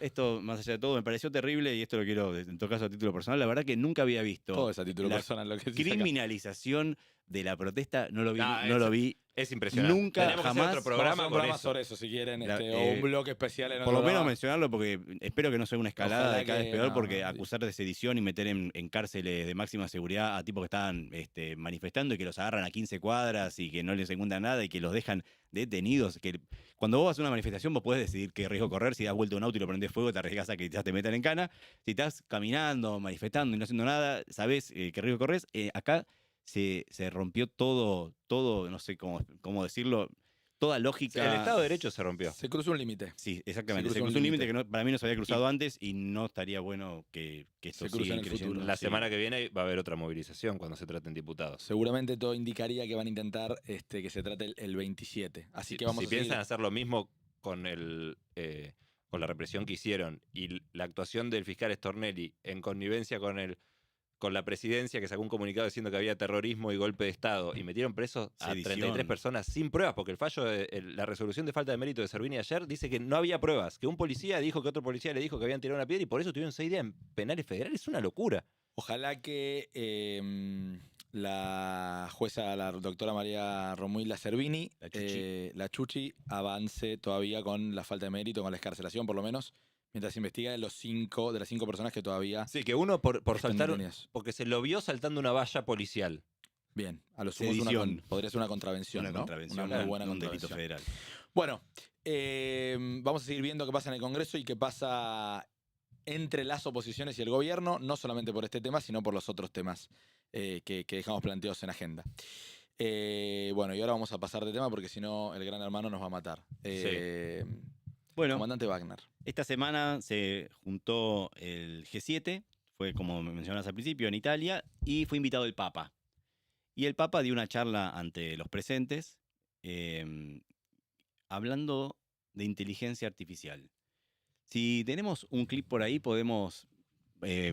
esto, más allá de todo, me pareció terrible, y esto lo quiero, en todo caso, a título personal. La verdad que nunca había visto Todo es a título la personal lo que dice acá. criminalización de la protesta. No lo vi, Ah, no lo vi. Es impresionante. Nunca, Tenemos que hacer jamás. otro Vamos a hacer programa un con programa eso. sobre eso, si quieren, La- o un bloque especial en Por otro lo menos programa. mencionarlo, porque espero que no sea una escalada Ojalá de cada vez que peor, no, porque no. acusar de sedición y meter en cárceles de máxima seguridad a tipos que estaban manifestando y que los agarran a 15 cuadras y que no les secundan nada y que los dejan detenidos. Que cuando vos vas a una manifestación, vos podés decidir qué riesgo correr. Si das vuelta a un auto y lo prendés fuego, te arriesgás a que quizás te metan en cana. Si estás caminando, manifestando y no haciendo nada, sabés qué riesgo corres. Acá se rompió todo, no sé cómo decirlo, toda lógica. El Estado de Derecho se rompió. Se cruzó un límite. Sí, exactamente. Se Se cruzó cruzó un un límite límite. que para mí no se había cruzado antes, y no estaría bueno que esto Se cruce siga en el creciendo. futuro. La Sí. semana que viene va a haber otra movilización cuando se traten diputados. Seguramente todo indicaría que van a intentar que se trate el 27. Así que vamos si a seguir. piensan hacer lo mismo con con la represión que hicieron y la actuación del fiscal Stornelli en connivencia con la presidencia, que sacó un comunicado diciendo que había terrorismo y golpe de Estado, y metieron presos a Sedición. 33 personas sin pruebas, porque el fallo, la resolución de falta de mérito de Servini ayer dice que no había pruebas, que un policía dijo que otro policía le dijo que habían tirado una piedra y por eso tuvieron 6 días en penales federales. Es una locura. Ojalá que la jueza, la doctora María Romuilda Servini, la Chuchi, avance todavía con la falta de mérito, con la excarcelación por lo menos, mientras investiga de las 5 personas que todavía Sí, que uno por están saltar, detenidas. porque se lo vio saltando una valla policial. Bien, a lo sumo Sedición. podría ser una contravención, Una ¿no? contravención, Una muy buena un delito contravención. federal. Bueno, vamos a seguir viendo qué pasa en el Congreso y qué pasa entre las oposiciones y el gobierno, no solamente por este tema, sino por los otros temas que dejamos planteados en agenda. Bueno, y ahora vamos a pasar de tema porque si no el gran hermano nos va a matar. Bueno, Comandante Wagner. esta semana se juntó el G7, fue como mencionabas al principio, en Italia, y fue invitado el Papa. Y el Papa dio una charla ante los presentes hablando de inteligencia artificial. Si tenemos un clip por ahí, podemos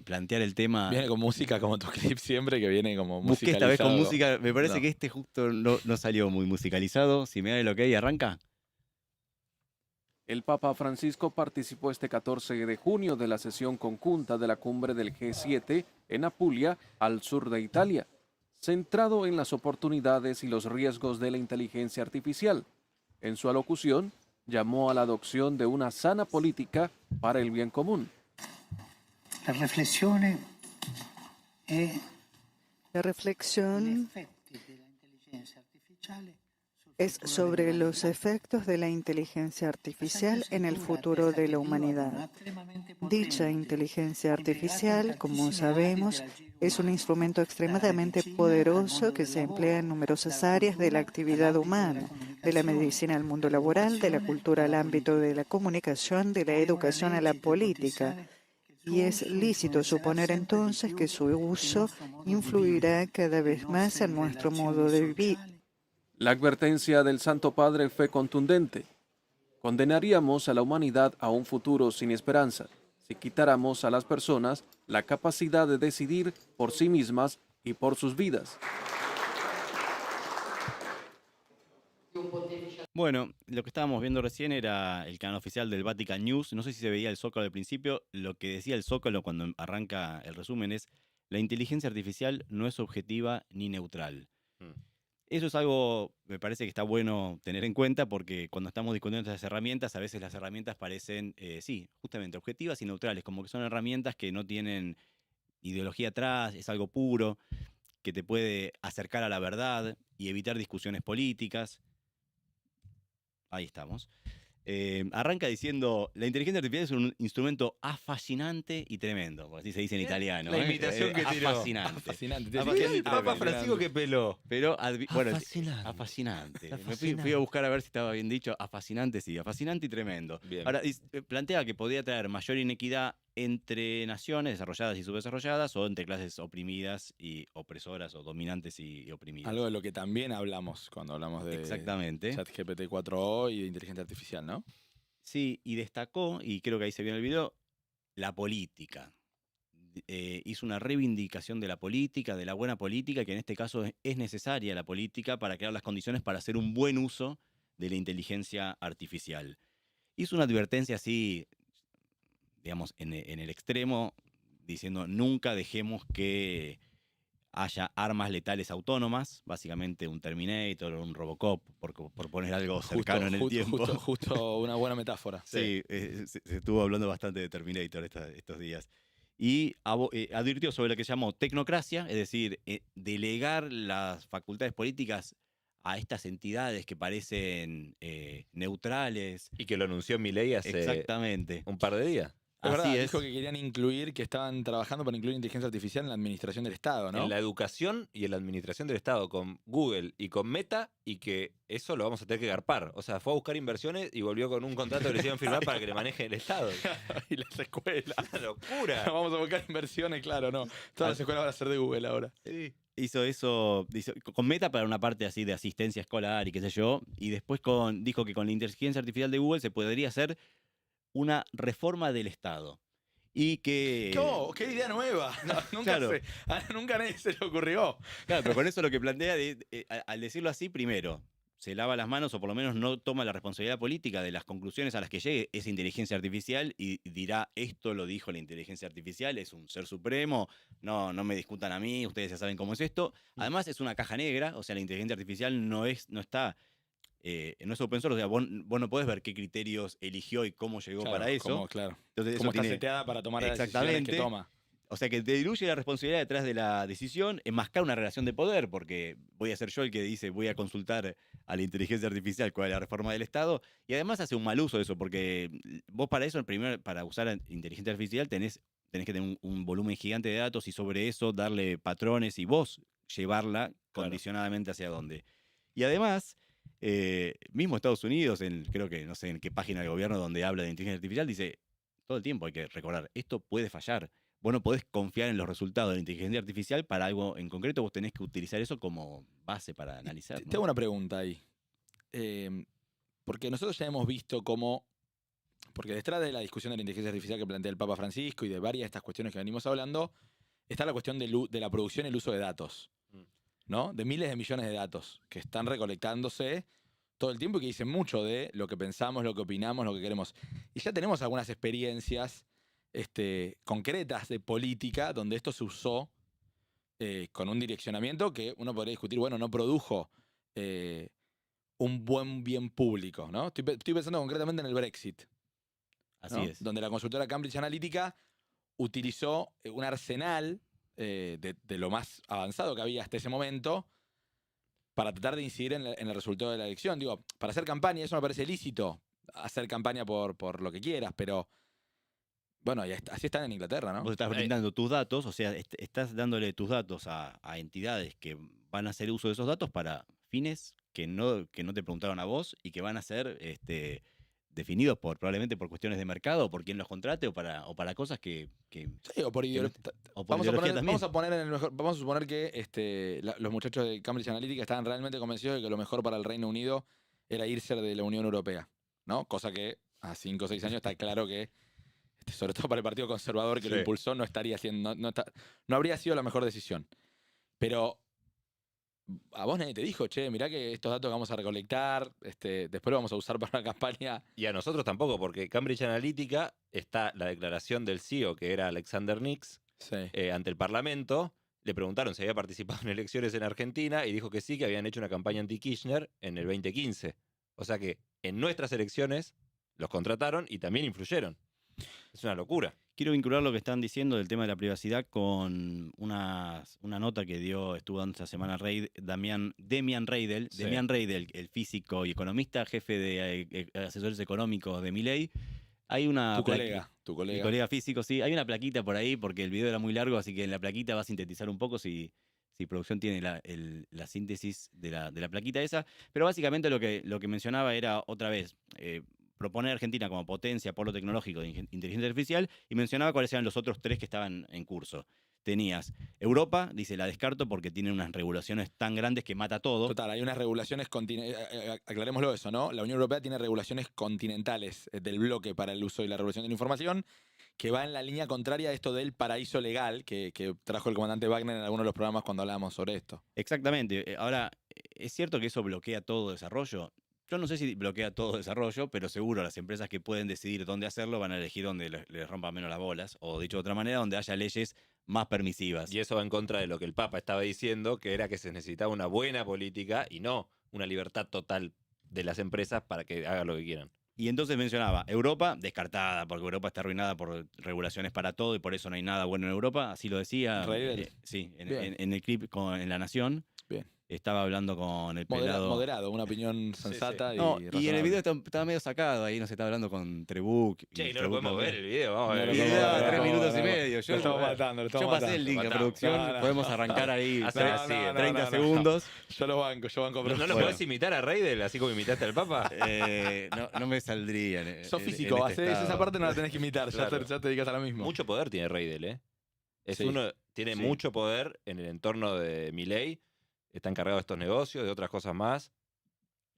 plantear el tema. Viene con música como tu clip siempre, que viene como Busqué esta vez con musicalizado. música, me parece No. que este justo no salió muy musicalizado. Si me da el ok, arranca. El Papa Francisco participó este 14 de junio de la sesión conjunta de la cumbre del G7 en Apulia, al sur de Italia, centrado en las oportunidades y los riesgos de la inteligencia artificial. En su alocución, llamó a la adopción de una sana política para el bien común. La reflexión es sobre los efectos de la inteligencia artificial en el futuro de la humanidad. Dicha inteligencia artificial, como sabemos, es un instrumento extremadamente poderoso que se emplea en numerosas áreas de la actividad humana, de la medicina al mundo laboral, de la cultura al ámbito de la comunicación, de la educación a la política. Y es lícito suponer entonces que su uso influirá cada vez más en nuestro modo de vivir. La advertencia del Santo Padre fue contundente. Condenaríamos a la humanidad a un futuro sin esperanza si quitáramos a las personas la capacidad de decidir por sí mismas y por sus vidas. Bueno, lo que estábamos viendo recién era el canal oficial del Vatican News. No sé si se veía el Zócalo al principio. Lo que decía el Zócalo cuando arranca el resumen es: la inteligencia artificial no es objetiva ni neutral. Eso es algo, me parece que está bueno tener en cuenta, porque cuando estamos discutiendo estas herramientas, a veces las herramientas parecen, sí, justamente objetivas y neutrales, como que son herramientas que no tienen ideología atrás, es algo puro, que te puede acercar a la verdad y evitar discusiones políticas. Ahí estamos. Arranca diciendo: la inteligencia artificial es un instrumento fascinante y tremendo, porque así se dice en italiano. La imitación que tiró. Fascinante. Fascinante. El Papa Francisco que peló. Pero, bueno, Fascinante. fascinante. Me Fascinante. fui a buscar a ver si estaba bien dicho. Fascinante, sí, fascinante y tremendo. Bien. Ahora, plantea que podría traer mayor inequidad entre naciones desarrolladas y subdesarrolladas o entre clases oprimidas y opresoras o dominantes y oprimidas. Algo de lo que también hablamos cuando hablamos de Exactamente. ChatGPT 4o y de inteligencia artificial, ¿no? Sí, y destacó, y creo que ahí se vio en el video, la política. Hizo una reivindicación de la política, de la buena política, que en este caso es necesaria la política para crear las condiciones para hacer un buen uso de la inteligencia artificial. Hizo una advertencia así, digamos, en el extremo, diciendo nunca dejemos que haya armas letales autónomas, básicamente un Terminator o un Robocop, por poner algo cercano en el tiempo. Justo una buena metáfora. Sí, se estuvo hablando bastante de Terminator estos días. Y advirtió sobre lo que llamó tecnocracia, es decir, delegar las facultades políticas a estas entidades que parecen neutrales. Y que lo anunció Milei hace Exactamente. un par de días. Es verdad, Así es. dijo que querían incluir, que estaban trabajando para incluir inteligencia artificial en la administración del Estado, ¿no? En la educación y en la administración del Estado, con Google y con Meta, y que eso lo vamos a tener que garpar. O sea, fue a buscar inversiones y volvió con un contrato que le hicieron firmar para que le maneje el Estado. Y las escuelas. ¡Una locura! Vamos a buscar inversiones, claro, no. Todas las escuelas van a ser de Google ahora. Sí. Hizo eso con Meta para una parte así de asistencia escolar y qué sé yo, y después dijo que con la inteligencia artificial de Google se podría hacer una reforma del Estado. Y que... ¡Qué idea nueva! Claro. Nunca a nadie se le ocurrió. Claro, pero con eso lo que plantea, al decirlo así, primero, se lava las manos o por lo menos no toma la responsabilidad política de las conclusiones a las que llegue esa inteligencia artificial y dirá, esto lo dijo la inteligencia artificial, es un ser supremo, no me discutan a mí, ustedes ya saben cómo es esto. Además es una caja negra, o sea, la inteligencia artificial no es open source, o sea, vos no podés ver qué criterios eligió y cómo llegó para eso. Claro. Entonces, Cómo eso está seteada para tomar las decisiones Exactamente. que toma. O sea, que te diluye la responsabilidad detrás de la decisión, enmascara una relación de poder, porque voy a ser yo el que dice, voy a consultar a la inteligencia artificial cuál es la reforma del Estado, y además hace un mal uso de eso, porque vos para eso, primero, para usar inteligencia artificial, tenés que tener un volumen gigante de datos y sobre eso darle patrones y vos llevarla condicionadamente hacia dónde. Y además, mismo Estados Unidos, creo que no sé en qué página del gobierno donde habla de inteligencia artificial, dice, todo el tiempo hay que recordar, esto puede fallar. Vos no podés confiar en los resultados de la inteligencia artificial para algo en concreto, vos tenés que utilizar eso como base para analizar, ¿no? Tengo una pregunta ahí. Porque nosotros ya hemos visto cómo... Porque detrás de la discusión de la inteligencia artificial que plantea el Papa Francisco y de varias de estas cuestiones que venimos hablando, está la cuestión de la producción y el uso de datos, ¿no? De miles de millones de datos que están recolectándose todo el tiempo y que dicen mucho de lo que pensamos, lo que opinamos, lo que queremos. Y ya tenemos algunas experiencias concretas de política donde esto se usó con un direccionamiento que uno podría discutir, bueno, no produjo un buen bien público, ¿no? Estoy pensando concretamente en el Brexit. Así ¿no? es. Donde la consultora Cambridge Analytica utilizó un arsenal de lo más avanzado que había hasta ese momento para tratar de incidir en el resultado de la elección. Digo, para hacer campaña, eso me parece lícito, hacer campaña por lo que quieras, pero bueno, y así están en Inglaterra, ¿no? Vos estás brindando tus datos, o sea, estás dándole tus datos a entidades que van a hacer uso de esos datos para fines que no te preguntaron a vos y que van a ser definidos probablemente por cuestiones de mercado, o por quién los contrate, o para cosas que Sí, o por ideología. también. Vamos a suponer que los muchachos de Cambridge Analytica estaban realmente convencidos de que lo mejor para el Reino Unido era irse de la Unión Europea, ¿no? Cosa que a 5 o 6 años está claro que, sobre todo para el Partido Conservador que lo impulsó, no estaría haciendo, no habría sido la mejor decisión. Pero a vos nadie te dijo, che, mirá que estos datos que vamos a recolectar, después lo vamos a usar para una campaña. Y a nosotros tampoco, porque Cambridge Analytica está la declaración del CEO, que era Alexander Nix, ante el Parlamento. Le preguntaron si había participado en elecciones en Argentina y dijo que sí, que habían hecho una campaña anti-Kirchner en el 2015. O sea que en nuestras elecciones los contrataron y también influyeron. Es una locura. Quiero vincular lo que están diciendo del tema de la privacidad con una nota que estuvo dando esta semana Demian Reidel. Sí. Demian Reidel, el físico y economista, jefe de asesores económicos de Milei. Hay una Tu colega. Mi colega físico, sí. Hay una plaquita por ahí porque el video era muy largo, así que en la plaquita va a sintetizar un poco si producción tiene la síntesis de la plaquita esa. Pero básicamente lo que mencionaba era, otra vez, propone a Argentina como potencia, polo tecnológico de inteligencia artificial, y mencionaba cuáles eran los otros 3 que estaban en curso. Tenías Europa, dice, la descarto porque tiene unas regulaciones tan grandes que mata todo. Total, hay unas regulaciones aclarémoslo eso, ¿no? La Unión Europea tiene regulaciones continentales del bloque para el uso y la regulación de la información, que va en la línea contraria a esto del paraíso legal que trajo el comandante Wagner en algunos de los programas cuando hablábamos sobre esto. Exactamente. Ahora, ¿es cierto que eso bloquea todo desarrollo? Yo no sé si bloquea todo desarrollo, pero seguro las empresas que pueden decidir dónde hacerlo van a elegir donde les rompan menos las bolas, o dicho de otra manera, donde haya leyes más permisivas. Y eso va en contra de lo que el Papa estaba diciendo, que era que se necesitaba una buena política y no una libertad total de las empresas para que hagan lo que quieran. Y entonces mencionaba, Europa descartada, porque Europa está arruinada por regulaciones para todo y por eso no hay nada bueno en Europa, así lo decía. Reibel. Sí, Bien. en el clip en La Nación. Bien. Estaba hablando con el pelado. Moderado, una opinión sensata No, y y en el razonable. video estaba medio sacado, ahí nos estaba hablando con Trebuch. Che, y no lo Trebuch podemos ver el video, vamos a No ver lo el Y video. podemos daba ver, 3 no, minutos no, y no. medio. Lo estamos matando, lo estamos Yo pasé matando. el link de Matamos. producción, No, no. podemos arrancar ahí Hacelo No, así, no, no, 30 no. segundos. Yo lo banco. ¿No lo Bueno. podés imitar a Reidel así como imitaste al Papa? No me saldría. Sos físico, haces esa estado. parte no la tenés que imitar, Claro. ya te dedicas a lo mismo. Mucho poder tiene Reidel, ¿eh? Sí. Tiene Sí. mucho poder en el entorno de Milei. Está encargado de estos negocios, de otras cosas más.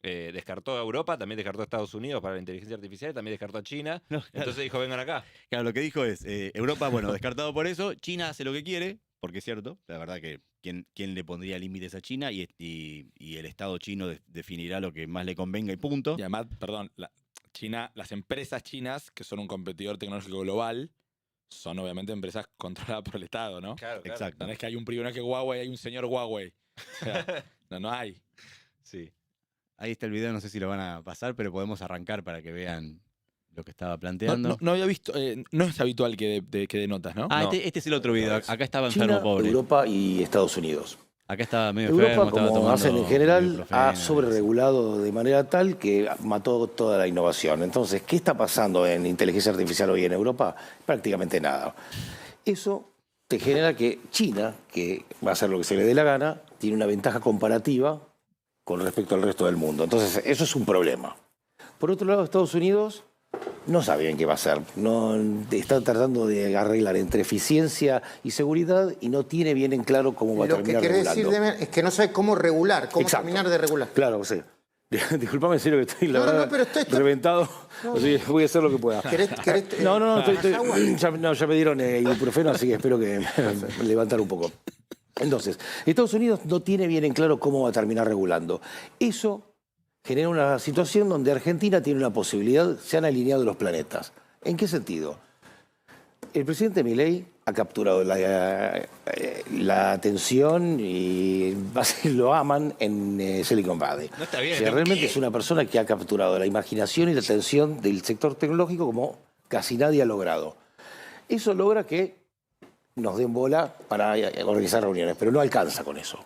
Descartó a Europa, también descartó a Estados Unidos para la inteligencia artificial, también descartó a China. No, claro. Entonces dijo, vengan acá. Claro, lo que dijo es, Europa, bueno, descartado por eso, China hace lo que quiere, porque es cierto, la verdad que quién le pondría límites a China y el Estado chino definirá lo que más le convenga y punto. Y además, perdón, las empresas chinas, que son un competidor tecnológico global, son obviamente empresas controladas por el Estado, ¿no? Claro, Exacto. No es que hay un privilegio que Huawei, hay un señor Huawei. O sea, no hay. Sí. Ahí está el video, no sé si lo van a pasar, pero podemos arrancar para que vean lo que estaba No, planteando. no había visto, no es habitual que de notas, ¿no? Ah, No. este es el otro video. Acá estaba China, enfermo, pobre. Europa y Estados Unidos. Acá estaba medio enfermo, Europa, estaba como tomando hacen en general, ibuprofeno, ha sobreregulado de manera tal que mató toda la innovación. Entonces, ¿qué está pasando en inteligencia artificial hoy en Europa? Prácticamente nada. Eso te genera que China, que va a hacer lo que se le dé la gana, tiene una ventaja comparativa con respecto al resto del mundo. Entonces, eso es un problema. Por otro lado, Estados Unidos no sabe bien qué va a hacer. No, está tratando de arreglar entre eficiencia y seguridad y no tiene bien en claro cómo va a Lo que terminar querés regulando. decir, Demer, es que no sabe cómo regular, cómo Exacto. terminar de regular. Claro, sí. Disculpame en serio que estoy, la No, verdad, no, pero estoy- reventado. Así que voy a hacer lo que pueda. ¿Querés, No, agua? ya me dieron ibuprofeno, así que espero que me levantar un poco. Entonces, Estados Unidos no tiene bien en claro cómo va a terminar regulando. Eso genera una situación donde Argentina tiene una posibilidad, se han alineado los planetas. ¿En qué sentido? El presidente Milei ha capturado la atención y lo aman en Silicon Valley. No está bien. O sea, ¿no? realmente es una persona que ha capturado la imaginación y la atención del sector tecnológico como casi nadie ha logrado. Eso logra que nos den bola para organizar reuniones, pero no alcanza con eso.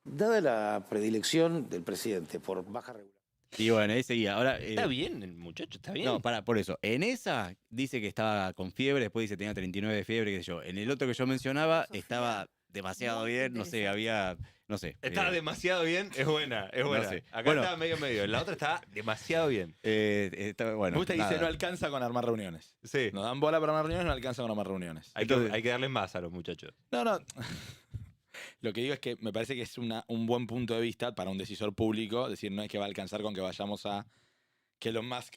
Dada la predilección del presidente por baja regulación. Y bueno, ahí seguía. Ahora, Está bien el muchacho, está bien. No, por eso. En esa dice que estaba con fiebre, después dice que tenía 39 de fiebre, qué sé yo. En el otro que yo mencionaba estaba demasiado bien, no sé, Está demasiado bien, es buena, es buena. No sé. Acá Bueno. está medio. En la otra está demasiado bien. bueno, Me gusta que dice nada. no alcanza con armar reuniones. Sí. Nos dan bola para armar reuniones, no alcanza con armar reuniones. Hay que darle más a los muchachos. No. Lo que digo es que me parece que es un buen punto de vista para un decisor público. Decir, no es que va a alcanzar con que vayamos a que Elon Musk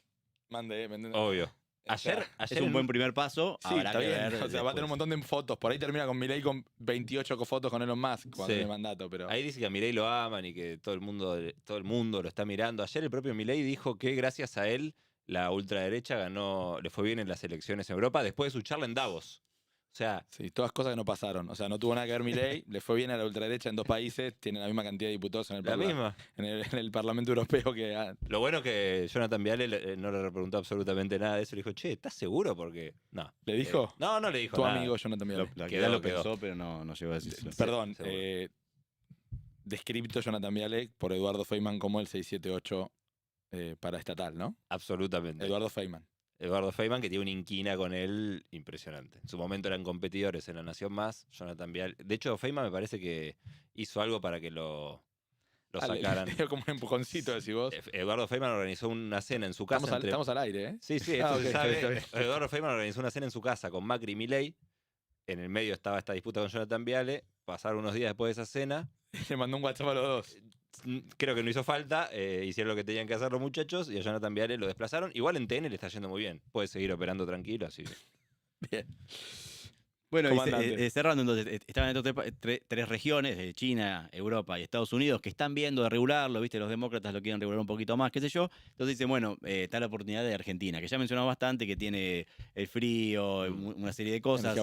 mande. ¿me entendés? Obvio. O sea, Ayer Es un buen primer paso. Sí, habrá está que bien. ver O sea, va a después. tener un montón de fotos. Por ahí termina con Milei con 28 fotos con Elon Musk cuando Sí. tiene mandato. Pero Ahí dice que a Milei lo aman y que todo el mundo lo está mirando. Ayer el propio Milei dijo que gracias a él la ultraderecha le fue bien en las elecciones en Europa después de su charla en Davos. O sea, sí, todas cosas que no pasaron. O sea, no tuvo nada que ver Milei. Le fue bien a la ultraderecha en 2 países. Tiene la misma cantidad de diputados en el, la misma. en el Parlamento Europeo que... Lo bueno es que Jonathan Viale no le preguntó absolutamente nada de eso. Le dijo, che, ¿estás seguro? Porque no. ¿Le dijo? No le dijo Tu nada. amigo Jonathan Viale. La Quedó, quedó, lo quedó. pensó, pero no llegó a decirlo. Perdón, seguro. descripto Jonathan Viale por Eduardo Feynman como el 678 para estatal, ¿no? Absolutamente. Eduardo Feynman. Eduardo Feynman, que tiene una inquina con él impresionante. En su momento eran competidores en La Nación Más, Jonathan Viale. De hecho, Feynman me parece que hizo algo para que lo lo Dale, sacaran. le dio como un empujoncito, decís vos. Eduardo Feynman organizó una cena en su casa. Estamos al aire, ¿eh? Sí, sí, Ah, esto se ok, sabe. está bien. Eduardo Feynman organizó una cena en su casa con Macri y Milei. En el medio estaba esta disputa con Jonathan Viale. Pasaron unos días después de esa cena. Le mandó un WhatsApp a los dos. Creo que no hizo falta. Hicieron lo que tenían que hacer los muchachos y a Jonathan Viale lo desplazaron. Igual en TN le está yendo muy bien. Puede seguir operando tranquilo, así. Bien. Bueno, Comandante. cerrando entonces, estaban estas tres regiones, China, Europa y Estados Unidos, que están viendo de regularlo, ¿viste? Los demócratas lo quieren regular un poquito más, qué sé yo. Entonces dicen, bueno, está la oportunidad de Argentina, que ya mencionamos bastante, que tiene el frío, una serie de cosas.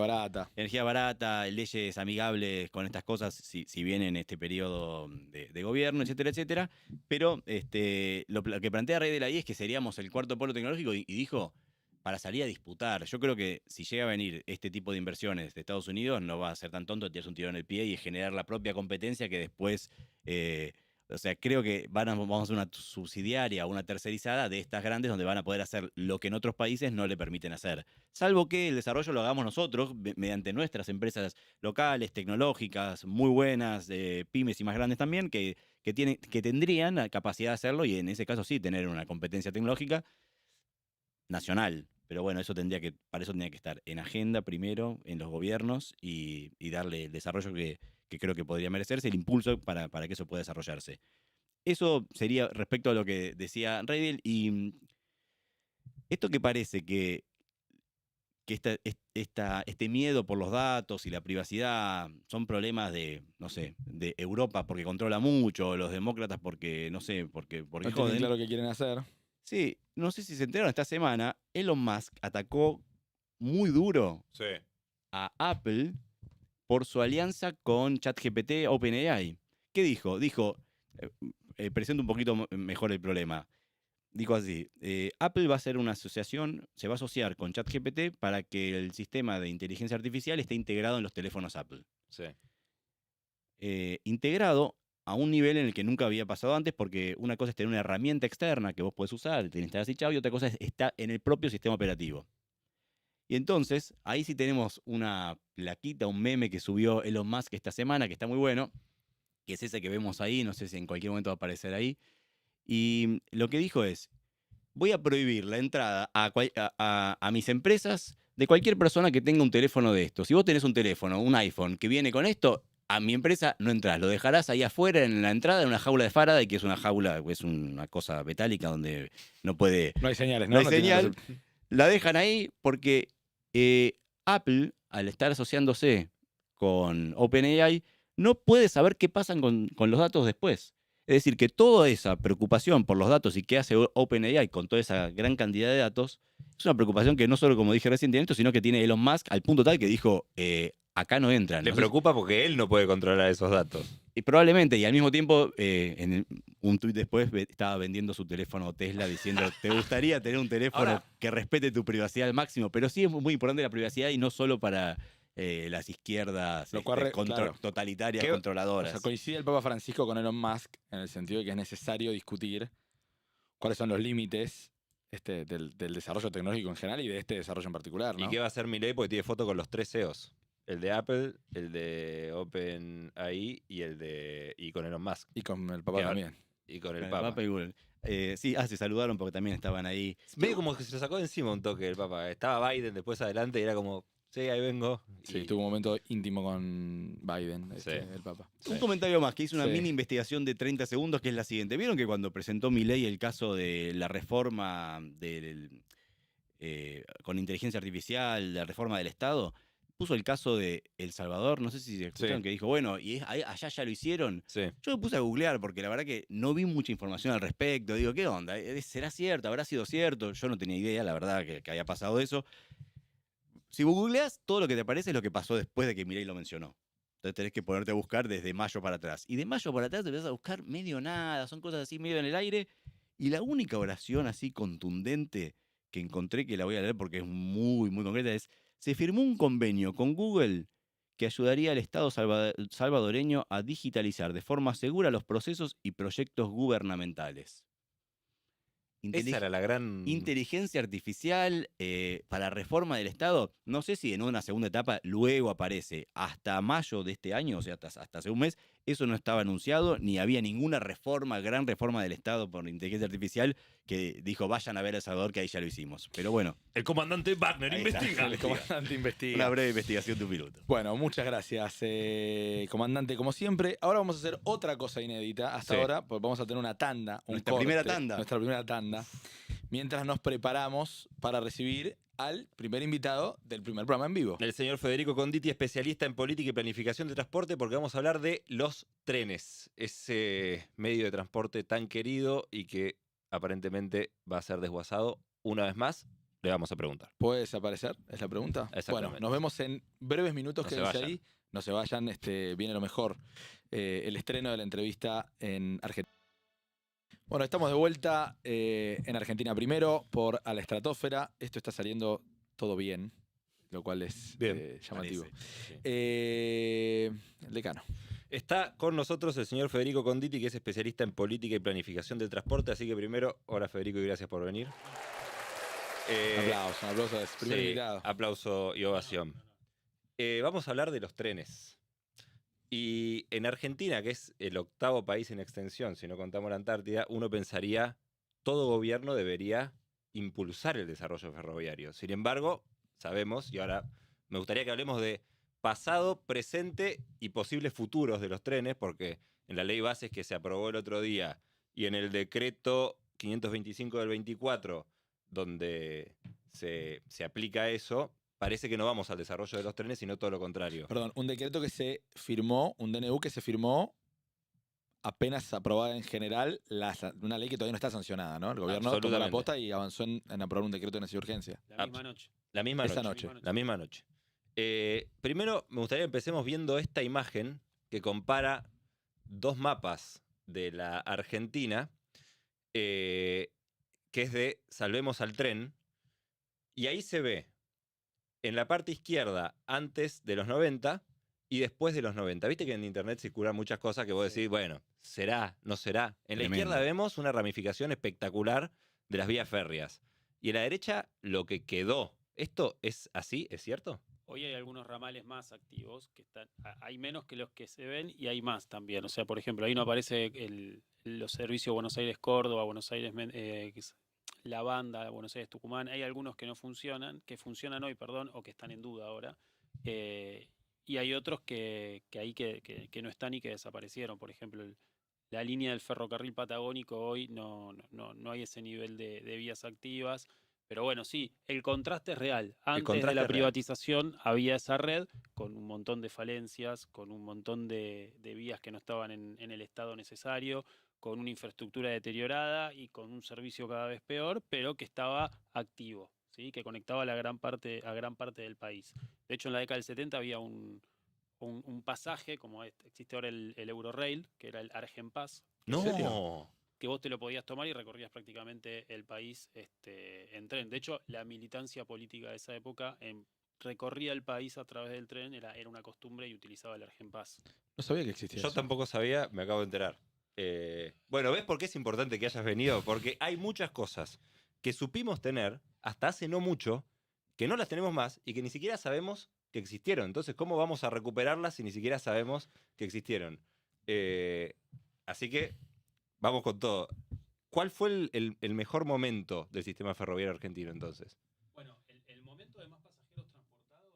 Energía barata, leyes amigables con estas cosas, si bien en este periodo de gobierno, etcétera, etcétera. Pero lo que plantea Reidel ahí es que seríamos el cuarto polo tecnológico y dijo, para salir a disputar. Yo creo que si llega a venir este tipo de inversiones de Estados Unidos, no va a ser tan tonto tirarse un tiro en el pie y generar la propia competencia que después, o sea, creo que vamos a hacer una subsidiaria o una tercerizada de estas grandes donde van a poder hacer lo que en otros países no le permiten hacer. Salvo que el desarrollo lo hagamos nosotros mediante nuestras empresas locales, tecnológicas, muy buenas, pymes y más grandes también, que tendrían la capacidad de hacerlo y en ese caso sí tener una competencia tecnológica nacional. Pero bueno, para eso tendría que estar en agenda primero, en los gobiernos y darle el desarrollo que creo que podría merecerse, el impulso para que eso pueda desarrollarse. Eso sería respecto a lo que decía Reidel. Y esto que parece que este miedo por los datos y la privacidad son problemas de, no sé, de Europa porque controla mucho, los demócratas porque, no sé, porque No tienen joden. claro qué quieren hacer. Sí, no sé si se enteraron, esta semana Elon Musk atacó muy duro a Apple por su alianza con ChatGPT OpenAI. ¿Qué dijo? Dijo, presento un poquito mejor el problema. Dijo así, Apple va a hacer una asociación, se va a asociar con ChatGPT para que el sistema de inteligencia artificial esté integrado en los teléfonos Apple. Sí. Integrado a un nivel en el que nunca había pasado antes, porque una cosa es tener una herramienta externa que vos podés usar, te instalas y chao, y otra cosa es estar en el propio sistema operativo. Y entonces, ahí sí tenemos una plaquita, un meme que subió Elon Musk esta semana, que está muy bueno, que es ese que vemos ahí, no sé si en cualquier momento va a aparecer ahí. Y lo que dijo es, voy a prohibir la entrada a mis empresas de cualquier persona que tenga un teléfono de estos. Si vos tenés un teléfono, un iPhone, que viene con esto, a mi empresa no entras, lo dejarás ahí afuera en la entrada en una jaula de Faraday, que es una jaula, es una cosa metálica donde no puede... No hay señales, ¿no? No hay No tiene señal. La dejan ahí porque Apple, al estar asociándose con OpenAI, no puede saber qué pasan con los datos después. Es decir, que toda esa preocupación por los datos y qué hace OpenAI con toda esa gran cantidad de datos, es una preocupación que no solo, como dije recién, tiene esto, sino que tiene Elon Musk al punto tal que dijo, acá no entran. Le preocupa porque él no puede controlar esos datos. Y probablemente, y al mismo tiempo, un tuit después estaba vendiendo su teléfono Tesla diciendo, ¿te gustaría tener un teléfono que respete tu privacidad al máximo? Pero sí es muy importante la privacidad y no solo para las izquierdas claro, totalitarias, controladoras. O sea, coincide el Papa Francisco con Elon Musk en el sentido de que es necesario discutir cuáles son los límites del desarrollo tecnológico en general y de este desarrollo en particular, ¿no? ¿Y qué va a hacer Milei? Porque tiene foto con los 3 CEOs. El de Apple, el de OpenAI y con Elon Musk. Y con el Papa también. Y con el Papa. Y Google. Sí, se saludaron porque también estaban ahí. Medio como que se lo sacó de encima un toque el Papa. Estaba Biden después adelante y era como, sí, ahí vengo. Sí, tuvo un momento íntimo con Biden, el Papa. Un comentario más, que hizo una mini investigación de 30 segundos, que es la siguiente. ¿Vieron que cuando presentó Milei el caso de la reforma con inteligencia artificial, la reforma del Estado, puso el caso de El Salvador? No sé si se escucharon, que dijo, bueno, ¿y allá ya lo hicieron? Sí. Yo me puse a googlear porque la verdad que no vi mucha información al respecto. Digo, ¿qué onda? ¿Será cierto? ¿Habrá sido cierto? Yo no tenía idea, la verdad, que había pasado eso. Si googleas, todo lo que te aparece es lo que pasó después de que Milei lo mencionó. Entonces tenés que ponerte a buscar desde mayo para atrás. Y de mayo para atrás te vas a buscar medio nada, son cosas así medio en el aire. Y la única oración así contundente que encontré, que la voy a leer porque es muy, muy concreta, es: se firmó un convenio con Google que ayudaría al Estado salvadoreño a digitalizar de forma segura los procesos y proyectos gubernamentales. Esa era la gran... Inteligencia artificial para reforma del Estado. No sé si en una segunda etapa luego aparece. Hasta mayo de este año, o sea, hasta hace un mes, Eso no estaba anunciado, ni había ninguna reforma, gran reforma del Estado por inteligencia artificial que dijo vayan a ver El Salvador, que ahí ya lo hicimos. Pero bueno, El comandante Wagner Ahí está. investiga. El comandante investiga. una breve investigación de un minuto. Bueno, muchas gracias, comandante, como siempre. Ahora vamos a hacer otra cosa inédita. Hasta Sí. ahora, pues vamos a tener una tanda, un Nuestra corte, primera tanda. Nuestra primera tanda. Mientras nos preparamos para recibir al primer invitado del primer programa en vivo. El señor Federico Conditi, especialista en política y planificación de transporte, porque vamos a hablar de los trenes, ese medio de transporte tan querido y que aparentemente va a ser desguazado una vez más. Le vamos a preguntar. ¿Puede desaparecer? ¿Es la pregunta? Exactamente. Bueno, nos vemos en breves minutos. No se Quédense vayan. ahí. No se vayan, viene lo mejor. El estreno de la entrevista en Argentina. Bueno, estamos de vuelta en Argentina primero por A la Estratosfera. Esto está saliendo todo bien, lo cual es Bien, llamativo. parece, sí. El decano. Está con nosotros el señor Federico Conditi, que es especialista en política y planificación del transporte. Así que primero, hola Federico y gracias por venir. Un aplauso es primer Sí, invitado. aplauso y ovación. Vamos a hablar de los trenes. Y en Argentina, que es el 8º país en extensión, si no contamos la Antártida, uno pensaría todo gobierno debería impulsar el desarrollo ferroviario. Sin embargo, sabemos, y ahora me gustaría que hablemos de pasado, presente y posibles futuros de los trenes, porque en la ley bases que se aprobó el otro día y en el decreto 525 del 24, donde se aplica eso, parece que no vamos al desarrollo de los trenes, sino todo lo contrario. Perdón, un decreto que se firmó, un DNU que se firmó apenas aprobada en general, una ley que todavía no está sancionada, ¿no? El gobierno tomó la Absolutamente. posta y avanzó en aprobar un decreto de necesidad de urgencia. La misma noche. La misma Esa noche. noche. La misma noche. Primero, me gustaría que empecemos viendo esta imagen que compara dos mapas de la Argentina, que es de Salvemos al Tren, y ahí se ve en la parte izquierda antes de los 90 y después de los 90. Viste que en internet circulan muchas cosas que vos decís, bueno, ¿será? ¿No será? En la Tremendo. izquierda vemos una ramificación espectacular de las vías férreas. Y en la derecha, lo que quedó. ¿Esto es así? ¿Es cierto? Hoy hay algunos ramales más activos, que están, hay menos que los que se ven y hay más también. O sea, por ejemplo, ahí no aparece los servicios Buenos Aires-Córdoba, Buenos Aires, La Banda, Buenos Aires-Tucumán. Hay algunos que no funcionan, que funcionan hoy, perdón, o que están en duda ahora. Y hay otros que no están y que desaparecieron. Por ejemplo, la línea del ferrocarril patagónico hoy no hay ese nivel de vías activas. Pero bueno, sí, el contraste es real. Antes de contraste la es real. privatización había esa red con un montón de falencias, con un montón de vías que no estaban en el estado necesario, con una infraestructura deteriorada y con un servicio cada vez peor, pero que estaba activo, ¿sí? Que conectaba a gran parte del país. De hecho, en la década del 70 había un pasaje, como existe ahora el Eurorail, que era el Argenpass. No. Que vos te lo podías tomar y recorrías prácticamente el país en tren. De hecho, la militancia política de esa época recorría el país a través del tren, era una costumbre y utilizaba el Argenpass. No sabía que existía Yo eso. tampoco sabía, me acabo de enterar. Bueno, ¿ves por qué es importante que hayas venido? Porque hay muchas cosas que supimos tener hasta hace no mucho, que no las tenemos más y que ni siquiera sabemos que existieron. Entonces, ¿cómo vamos a recuperarlas si ni siquiera sabemos que existieron? Así que vamos con todo. ¿Cuál fue el mejor momento del sistema ferroviario argentino entonces? Bueno, el momento de más pasajeros transportados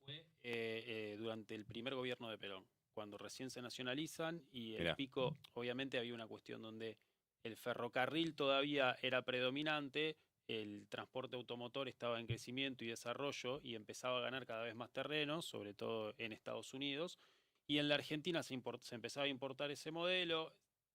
fue durante el primer gobierno de Perón, cuando recién se nacionalizan y el Mirá. pico, obviamente había una cuestión donde el ferrocarril todavía era predominante, el transporte automotor estaba en crecimiento y desarrollo y empezaba a ganar cada vez más terreno, sobre todo en Estados Unidos, y en la Argentina se empezaba a importar ese modelo.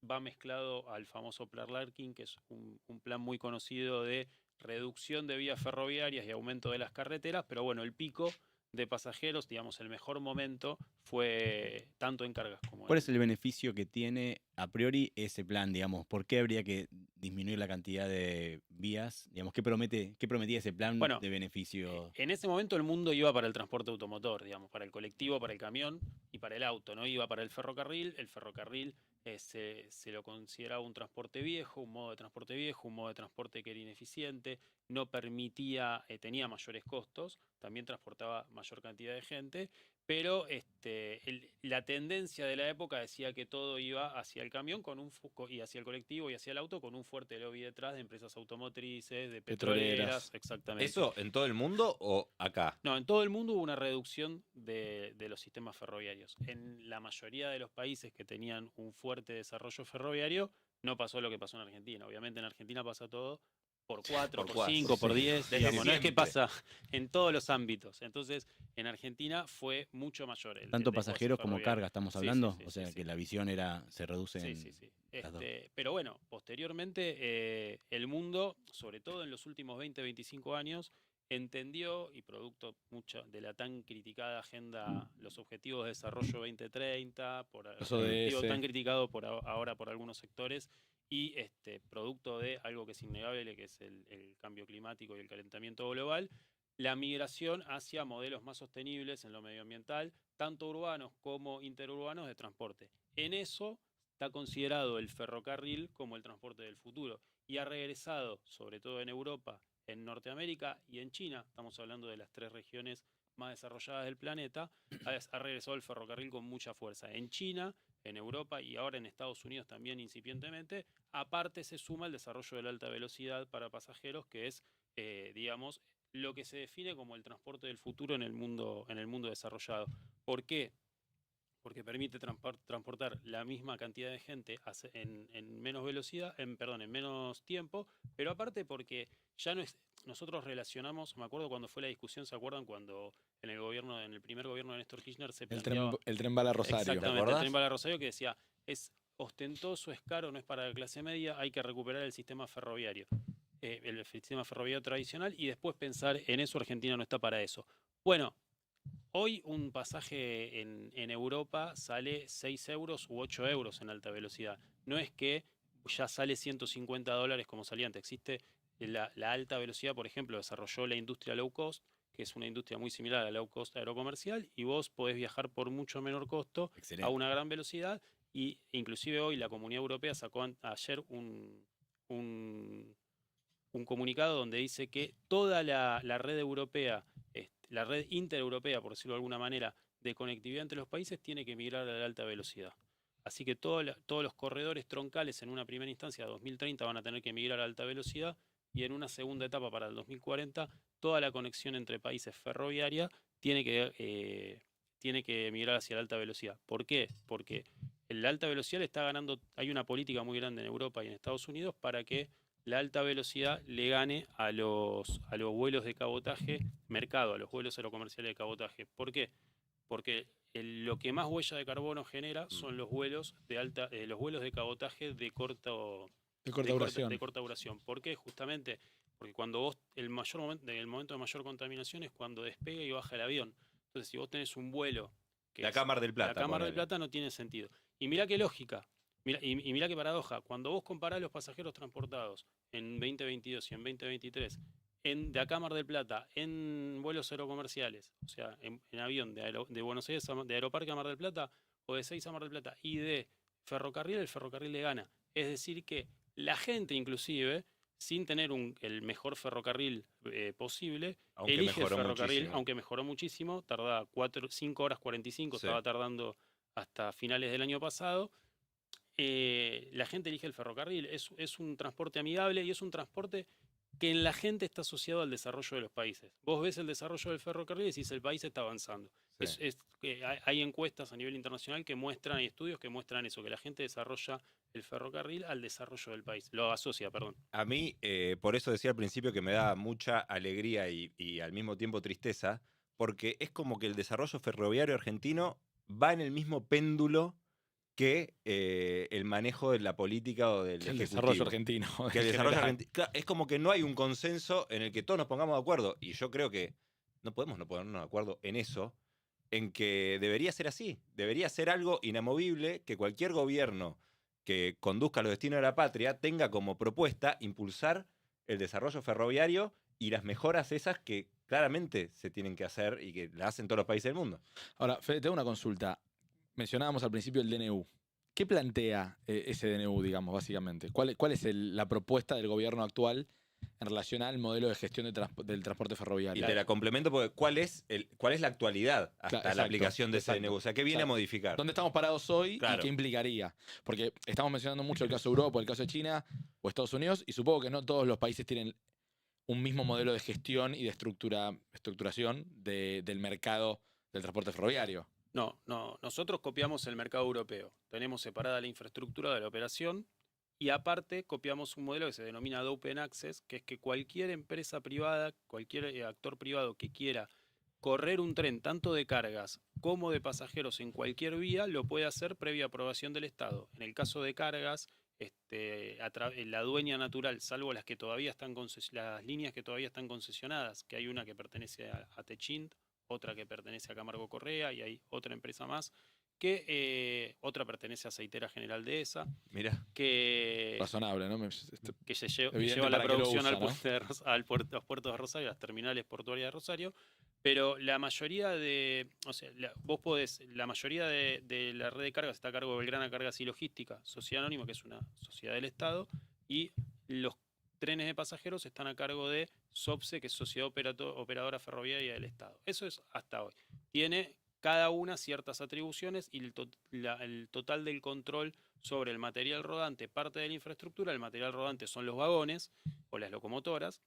Va mezclado al famoso Plan Larkin, que es un plan muy conocido de reducción de vías ferroviarias y aumento de las carreteras, pero bueno, el pico de pasajeros, digamos, el mejor momento fue tanto en cargas como ¿Cuál es el beneficio que tiene a priori ese plan, digamos? ¿Por qué habría que disminuir la cantidad de vías? Digamos, ¿qué prometía ese plan Bueno, de beneficio? En ese momento el mundo iba para el transporte automotor, digamos, para el colectivo, para el camión y para el auto, no iba para el ferrocarril. El ferrocarril se lo consideraba un transporte viejo, un modo de transporte viejo, un modo de transporte que era ineficiente, no permitía, tenía mayores costos, también transportaba mayor cantidad de gente, pero la tendencia de la época decía que todo iba hacia el camión y hacia el colectivo y hacia el auto con un fuerte lobby detrás de empresas automotrices, de petroleras, exactamente. ¿Eso en todo el mundo o acá? No, en todo el mundo hubo una reducción de los sistemas ferroviarios. En la mayoría de los países que tenían un fuerte desarrollo ferroviario, no pasó lo que pasó en Argentina. Obviamente en Argentina pasa todo por 4, por 5, por 10, digamos. No es que pasa en todos los ámbitos. Entonces, en Argentina fue mucho mayor. Tanto pasajeros como carga estamos hablando. O sea, que la visión se reduce en las dos. Pero bueno, posteriormente el mundo, sobre todo en los últimos 20, 25 años, entendió, y producto mucho de la tan criticada agenda, los Objetivos de Desarrollo 2030, Los objetivo ODS. tan criticado ahora por algunos sectores, y producto de algo que es innegable, que es el cambio climático y el calentamiento global, la migración hacia modelos más sostenibles en lo medioambiental, tanto urbanos como interurbanos de transporte. En eso está considerado el ferrocarril como el transporte del futuro, y ha regresado, sobre todo en Europa, en Norteamérica y en China, estamos hablando de las 3 regiones más desarrolladas del planeta, ha regresado el ferrocarril con mucha fuerza. En China, en Europa y ahora en Estados Unidos también incipientemente. Aparte se suma el desarrollo de la alta velocidad para pasajeros, que es, digamos, lo que se define como el transporte del futuro en el mundo desarrollado. ¿Por qué? Porque permite transportar la misma cantidad de gente en menos velocidad, en menos tiempo, pero aparte porque ya no es. Nosotros relacionamos, me acuerdo cuando fue la discusión, ¿se acuerdan? Cuando en el primer gobierno de Néstor Kirchner se planteaba El tren bala Rosario. Exactamente, el tren bala Rosario, que decía, es ostentoso, es caro, no es para la clase media, hay que recuperar el sistema ferroviario. El sistema ferroviario tradicional, y después pensar en eso. Argentina no está para eso. Bueno, hoy un pasaje en Europa sale 6 euros u 8 euros en alta velocidad. No es que ya sale $150 como salía antes. Existe la alta velocidad, por ejemplo, desarrolló la industria low cost, que es una industria muy similar a la low cost aerocomercial, y vos podés viajar por mucho menor costo a una gran velocidad. Y inclusive hoy la Comunidad Europea sacó ayer un comunicado donde dice que toda la red europea, la red intereuropea, por decirlo de alguna manera, de conectividad entre los países tiene que migrar a la alta velocidad. Así que todos los corredores troncales en una primera instancia, 2030, van a tener que migrar a alta velocidad, y en una segunda etapa para el 2040, toda la conexión entre países ferroviaria tiene que migrar hacia la alta velocidad. ¿Por qué? Porque la alta velocidad está ganando. Hay una política muy grande en Europa y en Estados Unidos para que la alta velocidad le gane a los vuelos de cabotaje mercado, a los vuelos aerocomerciales de cabotaje. ¿Por qué? Porque lo que más huella de carbono genera son los vuelos de cabotaje de corta duración. ¿Por qué? Justamente porque cuando vos, el momento de mayor contaminación es cuando despega y baja el avión. Entonces, si vos tenés un vuelo que La Cámara del Plata. La Cámara del Plata no tiene sentido. Y mirá qué lógica. Y mirá qué paradoja. Cuando vos comparás los pasajeros transportados en 2022 y en 2023 de acá a Mar del Plata, en vuelos aerocomerciales, o sea, en avión de Buenos Aires, de Aeroparque a Mar del Plata, o de Seiza a Mar del Plata, y de ferrocarril, el ferrocarril le gana. Es decir que la gente, inclusive, sin tener el mejor ferrocarril posible, aunque elige el ferrocarril, muchísimo. aunque mejoró muchísimo, tarda 5 horas 45, Sí. estaba tardando hasta finales del año pasado. La gente elige el ferrocarril. Es un transporte amigable y es un transporte que en la gente está asociado al desarrollo de los países. Vos ves el desarrollo del ferrocarril y decís, el país está avanzando. Sí. Hay encuestas a nivel internacional que muestran, hay estudios que muestran eso, que la gente desarrolla el ferrocarril al desarrollo del país. Lo asocia, perdón. A mí, por eso decía al principio que me da mucha alegría y al mismo tiempo tristeza, porque es como que el desarrollo ferroviario argentino va en el mismo péndulo que el manejo de la política o del El ejecutivo. desarrollo argentino. Que el en desarrollo general. argentino. Claro, es como que no hay un consenso en el que todos nos pongamos de acuerdo. Y yo creo que no podemos no ponernos de acuerdo en eso, en que debería ser así. Debería ser algo inamovible que cualquier gobierno que conduzca los destinos de la patria tenga como propuesta impulsar el desarrollo ferroviario y las mejoras esas que claramente se tienen que hacer y que las hacen todos los países del mundo. Ahora, Fede, te hago una consulta. Mencionábamos al principio el DNU. ¿Qué plantea ese DNU, digamos, básicamente? ¿Cuál es la propuesta del gobierno actual en relación al modelo de gestión del transporte ferroviario. Y te la complemento porque ¿cuál es la actualidad hasta la Exacto, aplicación de ese exacto. DNU? O sea, ¿qué viene a modificar? ¿Dónde estamos parados hoy Claro. y qué implicaría? Porque estamos mencionando mucho el caso de Europa, el caso de China o Estados Unidos, y supongo que no todos los países tienen un mismo modelo de gestión y de estructuración del mercado del transporte ferroviario. No, nosotros copiamos el mercado europeo. Tenemos separada la infraestructura de la operación y aparte copiamos un modelo que se denomina de Open Access, que es que cualquier empresa privada, cualquier actor privado que quiera correr un tren tanto de cargas como de pasajeros en cualquier vía, lo puede hacer previa aprobación del Estado. En el caso de cargas, la dueña natural, salvo las que todavía están las líneas que todavía están concesionadas, que hay una que pertenece a Techint, otra que pertenece a Camargo Correa y hay otra empresa más, que otra pertenece a Aceitera General Dehesa. Mirá. Que razonable, ¿no? Que lleva la producción al puerto los puertos de Rosario, las terminales portuarias de Rosario. Pero la mayoría la mayoría de la red de cargas está a cargo de Belgrana Cargas y Logística, Sociedad Anónima, que es una sociedad del Estado, y los trenes de pasajeros están a cargo de SOPSE, que es Sociedad Operadora Ferroviaria del Estado. Eso es hasta hoy. Tiene cada una ciertas atribuciones y el total del control sobre el material rodante parte de la infraestructura. El material rodante son los vagones o las locomotoras.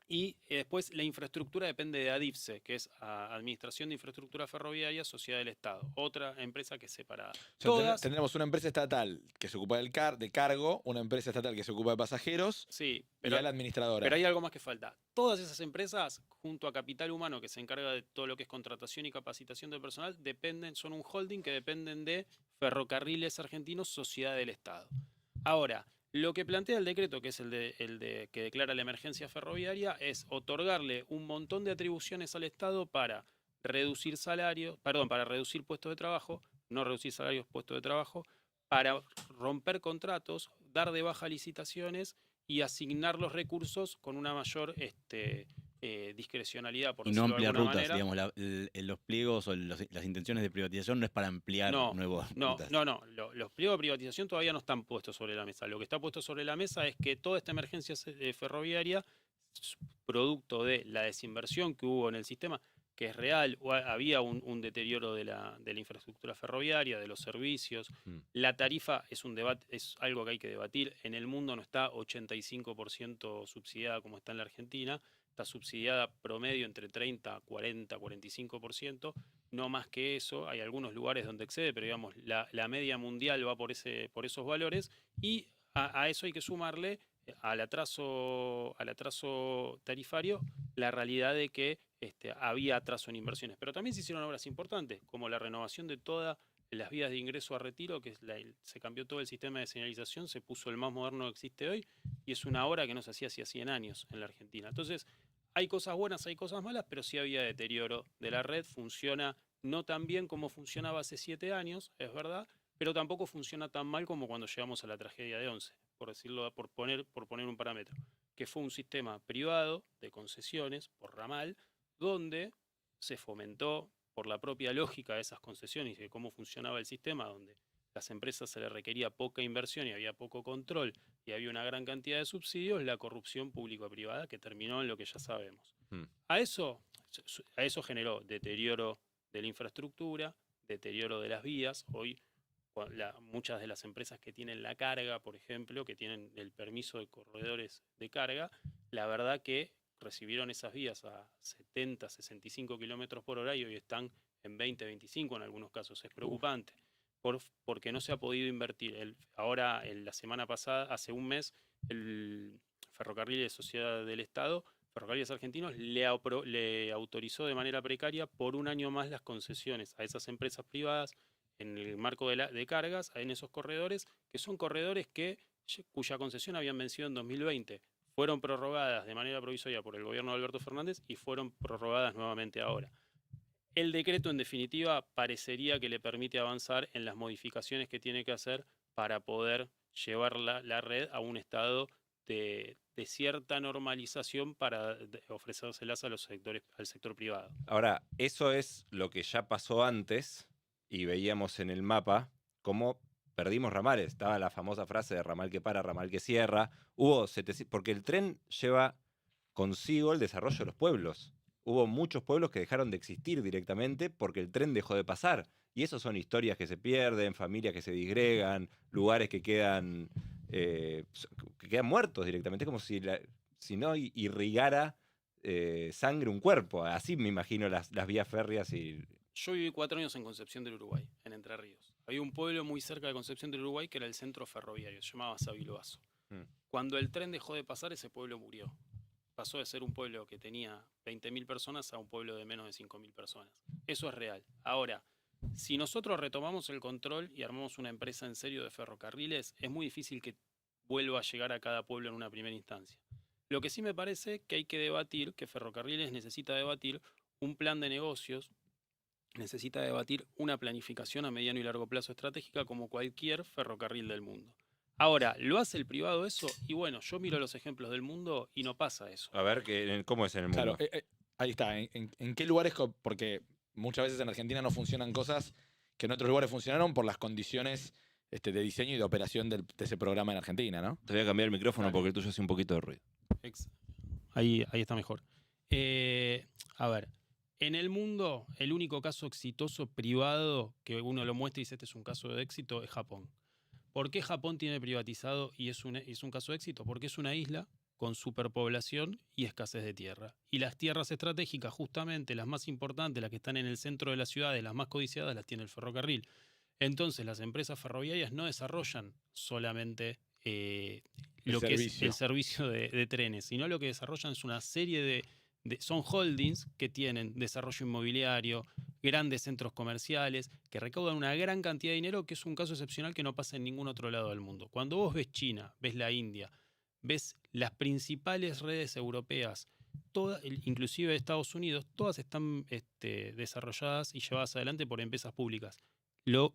Y después la infraestructura depende de ADIFSE, que es Administración de Infraestructura Ferroviaria, Sociedad del Estado. Otra empresa que es separada. O sea, tendremos una empresa estatal que se ocupa de cargo, una empresa estatal que se ocupa de pasajeros, sí, y la administradora. Pero hay algo más que falta. Todas esas empresas, junto a Capital Humano, que se encarga de todo lo que es contratación y capacitación de personal, son un holding que dependen de Ferrocarriles Argentinos, Sociedad del Estado. Ahora, lo que plantea el decreto, que es el de que declara la emergencia ferroviaria, es otorgarle un montón de atribuciones al Estado para reducir para reducir puestos de trabajo, no reducir salarios, puestos de trabajo, para romper contratos, dar de baja licitaciones y asignar los recursos con una mayor discrecionalidad, por y no decirlo de ampliar alguna rutas, manera. digamos, los pliegos o las intenciones de privatización no es para ampliar nuevas rutas. No, los pliegos de privatización todavía no están puestos sobre la mesa. Lo que está puesto sobre la mesa es que toda esta emergencia ferroviaria, producto de la desinversión que hubo en el sistema, que es real, había un deterioro de la infraestructura ferroviaria, de los servicios. La tarifa es un debate, es algo que hay que debatir. En el mundo no está 85% subsidiada como está en la Argentina. Está subsidiada promedio entre 30, 40, 45%, no más que eso. Hay algunos lugares donde excede, pero digamos, la media mundial va por esos valores, y a eso hay que sumarle al atraso tarifario la realidad de que había atraso en inversiones. Pero también se hicieron obras importantes, como la renovación de todas las vías de ingreso a retiro, que se cambió todo el sistema de señalización, se puso el más moderno que existe hoy, y es una obra que no se hacía hace 100 años en la Argentina. Entonces, hay cosas buenas, hay cosas malas, pero sí había deterioro de la red. Funciona no tan bien como funcionaba hace 7 años, es verdad, pero tampoco funciona tan mal como cuando llegamos a la tragedia de Once, por poner un parámetro, que fue un sistema privado de concesiones por ramal, donde se fomentó por la propia lógica de esas concesiones y de cómo funcionaba el sistema, donde las empresas se les requería poca inversión y había poco control y había una gran cantidad de subsidios, la corrupción público-privada que terminó en lo que ya sabemos. A eso generó deterioro de la infraestructura, deterioro de las vías. Hoy muchas de las empresas que tienen la carga, por ejemplo, que tienen el permiso de corredores de carga, la verdad que recibieron esas vías a 70, 65 kilómetros por hora y hoy están en 20, 25 en algunos casos. Es preocupante. Porque no se ha podido invertir. Ahora, la semana pasada, hace un mes, el Ferrocarril de Sociedad del Estado, Ferrocarriles Argentinos, le autorizó de manera precaria por un año más las concesiones a esas empresas privadas en el marco de cargas, en esos corredores, que son corredores cuya concesión habían vencido en 2020. Fueron prorrogadas de manera provisoria por el gobierno de Alberto Fernández y fueron prorrogadas nuevamente ahora. El decreto, en definitiva, parecería que le permite avanzar en las modificaciones que tiene que hacer para poder llevar la red a un estado de cierta normalización para ofrecérselas al sector privado. Ahora, eso es lo que ya pasó antes y veíamos en el mapa cómo perdimos ramales. Estaba la famosa frase de ramal que para, ramal que cierra. Hubo 700, porque el tren lleva consigo el desarrollo de los pueblos. Hubo muchos pueblos que dejaron de existir directamente porque el tren dejó de pasar. Y eso son historias que se pierden, familias que se disgregan, lugares que quedan muertos directamente. Es como si no irrigara sangre un cuerpo. Así me imagino las vías férreas y... Yo viví 4 años en Concepción del Uruguay, en Entre Ríos. Había un pueblo muy cerca de Concepción del Uruguay que era el centro ferroviario, se llamaba Sabiloazo. Cuando el tren dejó de pasar, ese pueblo murió. Pasó de ser un pueblo que tenía 20.000 personas a un pueblo de menos de 5.000 personas. Eso es real. Ahora, si nosotros retomamos el control y armamos una empresa en serio de ferrocarriles, es muy difícil que vuelva a llegar a cada pueblo en una primera instancia. Lo que sí me parece que hay que debatir, que Ferrocarriles necesita debatir un plan de negocios, necesita debatir una planificación a mediano y largo plazo estratégica como cualquier ferrocarril del mundo. Ahora, ¿lo hace el privado eso? Y bueno, yo miro los ejemplos del mundo y no pasa eso. A ver, ¿cómo es en el mundo? Claro, ahí está. ¿En qué lugares? Porque muchas veces en Argentina no funcionan cosas que en otros lugares funcionaron por las condiciones de diseño y de operación de ese programa en Argentina, ¿no? Te voy a cambiar el micrófono porque el tuyo hace un poquito de ruido. Ahí está mejor. A ver, en el mundo, el único caso exitoso privado que uno lo muestra y dice este es un caso de éxito es Japón. ¿Por qué Japón tiene privatizado y es un caso de éxito? Porque es una isla con superpoblación y escasez de tierra. Y las tierras estratégicas, justamente las más importantes, las que están en el centro de las ciudades, las más codiciadas, las tiene el ferrocarril. Entonces las empresas ferroviarias no desarrollan solamente lo que es el servicio de trenes, sino lo que desarrollan es una serie son holdings que tienen desarrollo inmobiliario, grandes centros comerciales, que recaudan una gran cantidad de dinero, que es un caso excepcional que no pasa en ningún otro lado del mundo. Cuando vos ves China, ves la India, ves las principales redes europeas, inclusive Estados Unidos, todas están desarrolladas y llevadas adelante por empresas públicas.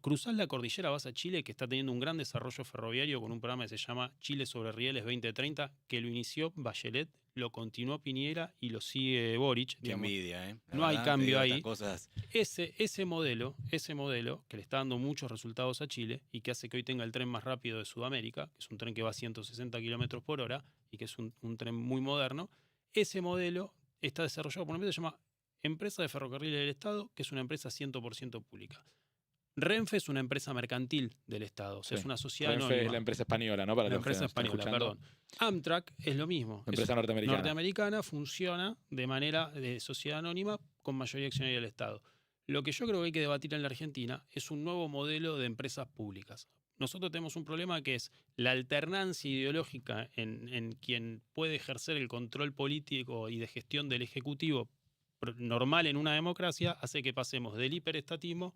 Cruzás la cordillera, vas a Chile, que está teniendo un gran desarrollo ferroviario con un programa que se llama Chile sobre Rieles 2030, que lo inició Bachelet, lo continuó Piñera y lo sigue Boric. Qué envidia, ¿eh? No hay cambio ahí. Cosas... Ese modelo que le está dando muchos resultados a Chile y que hace que hoy tenga el tren más rápido de Sudamérica, que es un tren que va a 160 kilómetros por hora y que es un tren muy moderno, ese modelo está desarrollado por una empresa que se llama Empresa de Ferrocarriles del Estado, que es una empresa 100% pública. Renfe es una empresa mercantil del Estado, o sea, es una sociedad Renfe anónima. es la empresa española, ¿no? Para la los que empresa nos están española, escuchando. perdón. Amtrak es lo mismo. Empresa norteamericana. Norteamericana, funciona de manera de sociedad anónima con mayoría accionaria del Estado. Lo que yo creo que hay que debatir en la Argentina es un nuevo modelo de empresas públicas. Nosotros tenemos un problema que es la alternancia ideológica en quien puede ejercer el control político y de gestión del Ejecutivo normal en una democracia, hace que pasemos del hiperestatismo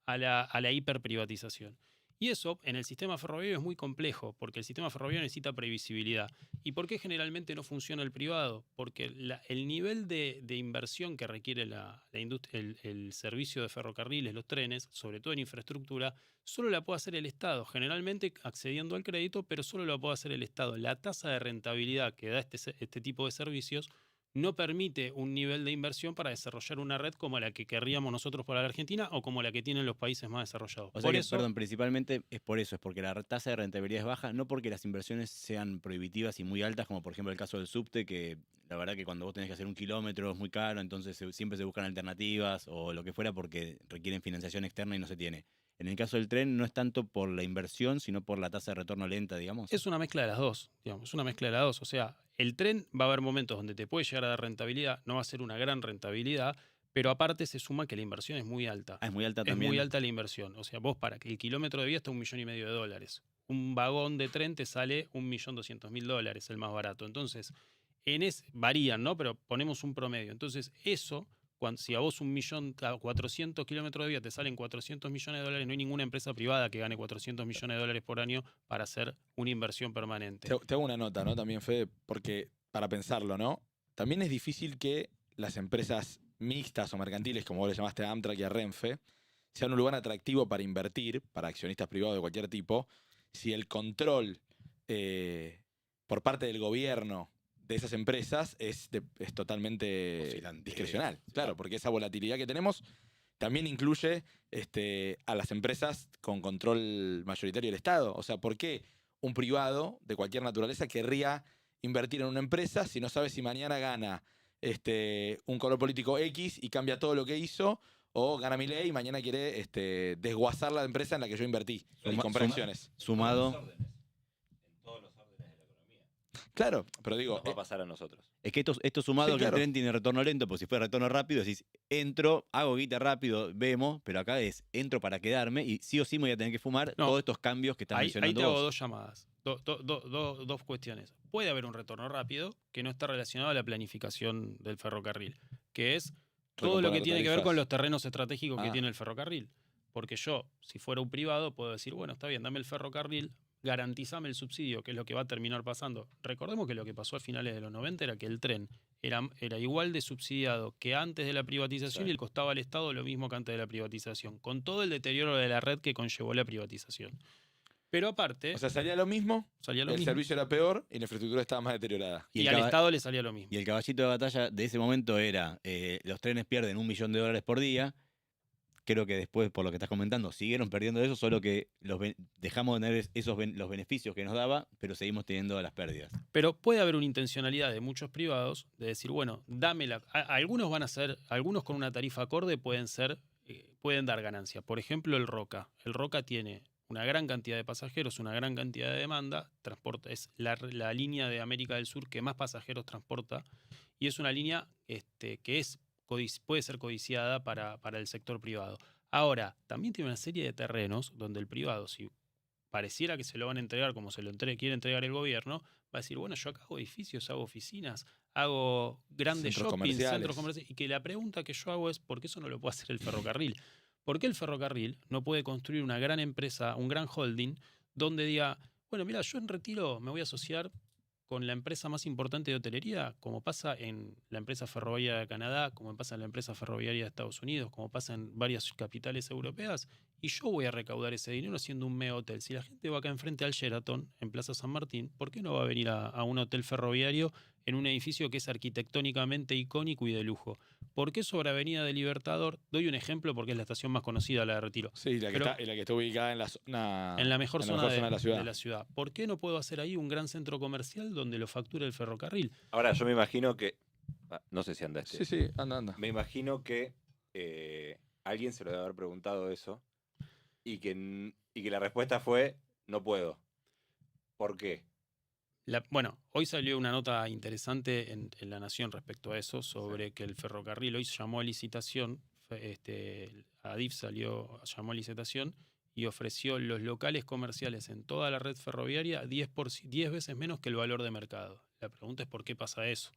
a la hiperprivatización. Y eso en el sistema ferroviario es muy complejo, porque el sistema ferroviario necesita previsibilidad. ¿Y por qué generalmente no funciona el privado? Porque el nivel de inversión que requiere el servicio de ferrocarriles, los trenes, sobre todo en infraestructura, solo la puede hacer el Estado, generalmente accediendo al crédito, pero solo la puede hacer el Estado. La tasa de rentabilidad que da este tipo de servicios no permite un nivel de inversión para desarrollar una red como la que querríamos nosotros para la Argentina o como la que tienen los países más desarrollados. O sea perdón, principalmente es por eso, es porque la tasa de rentabilidad es baja, no porque las inversiones sean prohibitivas y muy altas, como por ejemplo el caso del subte, que la verdad que cuando vos tenés que hacer 1 kilómetro es muy caro, entonces siempre se buscan alternativas o lo que fuera porque requieren financiación externa y no se tiene. En el caso del tren no es tanto por la inversión, sino por la tasa de retorno lenta, digamos. Es una mezcla de las dos, digamos, es una mezcla de las dos. O sea, el tren va a haber momentos donde te puede llegar a dar rentabilidad, no va a ser una gran rentabilidad, pero aparte se suma que la inversión es muy alta. Es muy alta también. Es muy alta la inversión. O sea, vos para que el kilómetro de vía está $1,500,000. Un vagón de tren te sale $1,200,000, el más barato. Entonces, varían, ¿no? Pero ponemos un promedio. Entonces, eso... Si a vos 400 kilómetros de vía te salen $400 millones, no hay ninguna empresa privada que gane $400 millones por año para hacer una inversión permanente. Te hago una nota, ¿no? También, Fede, porque para pensarlo, ¿no? También es difícil que las empresas mixtas o mercantiles, como vos le llamaste a Amtrak y a Renfe, sean un lugar atractivo para invertir, para accionistas privados de cualquier tipo, si el control por parte del gobierno de esas empresas es totalmente discrecional. Claro, porque esa volatilidad que tenemos también incluye a las empresas con control mayoritario del Estado. O sea, ¿por qué un privado de cualquier naturaleza querría invertir en una empresa si no sabe si mañana gana un color político X y cambia todo lo que hizo, o gana Milei y mañana quiere desguazar la empresa en la que yo invertí y compré acciones? Sumado. Claro, pero digo, Nos va a pasar a nosotros. Es que esto sumado Sí, que claro. el tren tiene retorno lento, pues si fuera retorno rápido, decís, entro, hago guita rápido, vemos, pero acá es, entro para quedarme y sí o sí me voy a tener que fumar No. todos estos cambios que estás Ahí mencionando te hago vos. dos llamadas, dos cuestiones. Puede haber un retorno rápido que no está relacionado a la planificación del ferrocarril, que es todo lo que Recomponer tiene que ver con tarifas. los terrenos estratégicos que Ah. tiene el ferrocarril. Porque yo, si fuera un privado, puedo decir, bueno, está bien, dame el ferrocarril, garantízame el subsidio, que es lo que va a terminar pasando. Recordemos que lo que pasó a finales de los 90 era que el tren era igual de subsidiado que antes de la privatización y le costaba al Estado lo mismo que antes de la privatización, con todo el deterioro de la red que conllevó la privatización. Pero aparte, O sea, salía lo mismo, salía lo el mismo. servicio era peor y la infraestructura estaba más deteriorada. Y el al caba- Estado le salía lo mismo. Y el caballito de batalla de ese momento era, los trenes pierden $1 millón por día. Creo que después, por lo que estás comentando, siguieron perdiendo eso, solo que dejamos de tener los beneficios que nos daba, pero seguimos teniendo las pérdidas. Pero puede haber una intencionalidad de muchos privados de decir, bueno, algunos van a ser, algunos con una tarifa acorde pueden dar ganancia. Por ejemplo, el Roca. El Roca tiene una gran cantidad de pasajeros, una gran cantidad de demanda, es la línea de América del Sur que más pasajeros transporta y es una línea que puede ser codiciada para el sector privado. Ahora, también tiene una serie de terrenos donde el privado, si pareciera que se lo van a entregar como se lo quiere entregar el gobierno, va a decir, bueno, yo acá hago edificios, hago oficinas, hago grandes Centros shoppings, comerciales. centros comerciales, y que la pregunta que yo hago es, ¿por qué eso no lo puede hacer el ferrocarril? ¿Por qué el ferrocarril no puede construir una gran empresa, un gran holding, donde diga, bueno, mira, yo en Retiro me voy a asociar con la empresa más importante de hotelería, como pasa en la empresa ferroviaria de Canadá, como pasa en la empresa ferroviaria de Estados Unidos, como pasa en varias capitales europeas, y yo voy a recaudar ese dinero haciendo un mega hotel. Si la gente va acá enfrente al Sheraton, en Plaza San Martín, ¿por qué no va a venir a un hotel ferroviario en un edificio que es arquitectónicamente icónico y de lujo? ¿Por qué sobre Avenida del Libertador? Doy un ejemplo porque es la estación más conocida, la de Retiro. Sí, la que está ubicada en la mejor zona de la ciudad. ¿Por qué no puedo hacer ahí un gran centro comercial donde lo facture el ferrocarril? Ahora, yo me imagino que. No sé si andaste. Sí, anda. Me imagino que alguien se lo debe haber preguntado eso y que la respuesta fue: no puedo. ¿Por qué? Bueno, hoy salió una nota interesante en La Nación respecto a eso, sobre que el ferrocarril hoy llamó a licitación, ADIF llamó a licitación y ofreció los locales comerciales en toda la red ferroviaria 10 veces menos que el valor de mercado. La pregunta es ¿por qué pasa eso?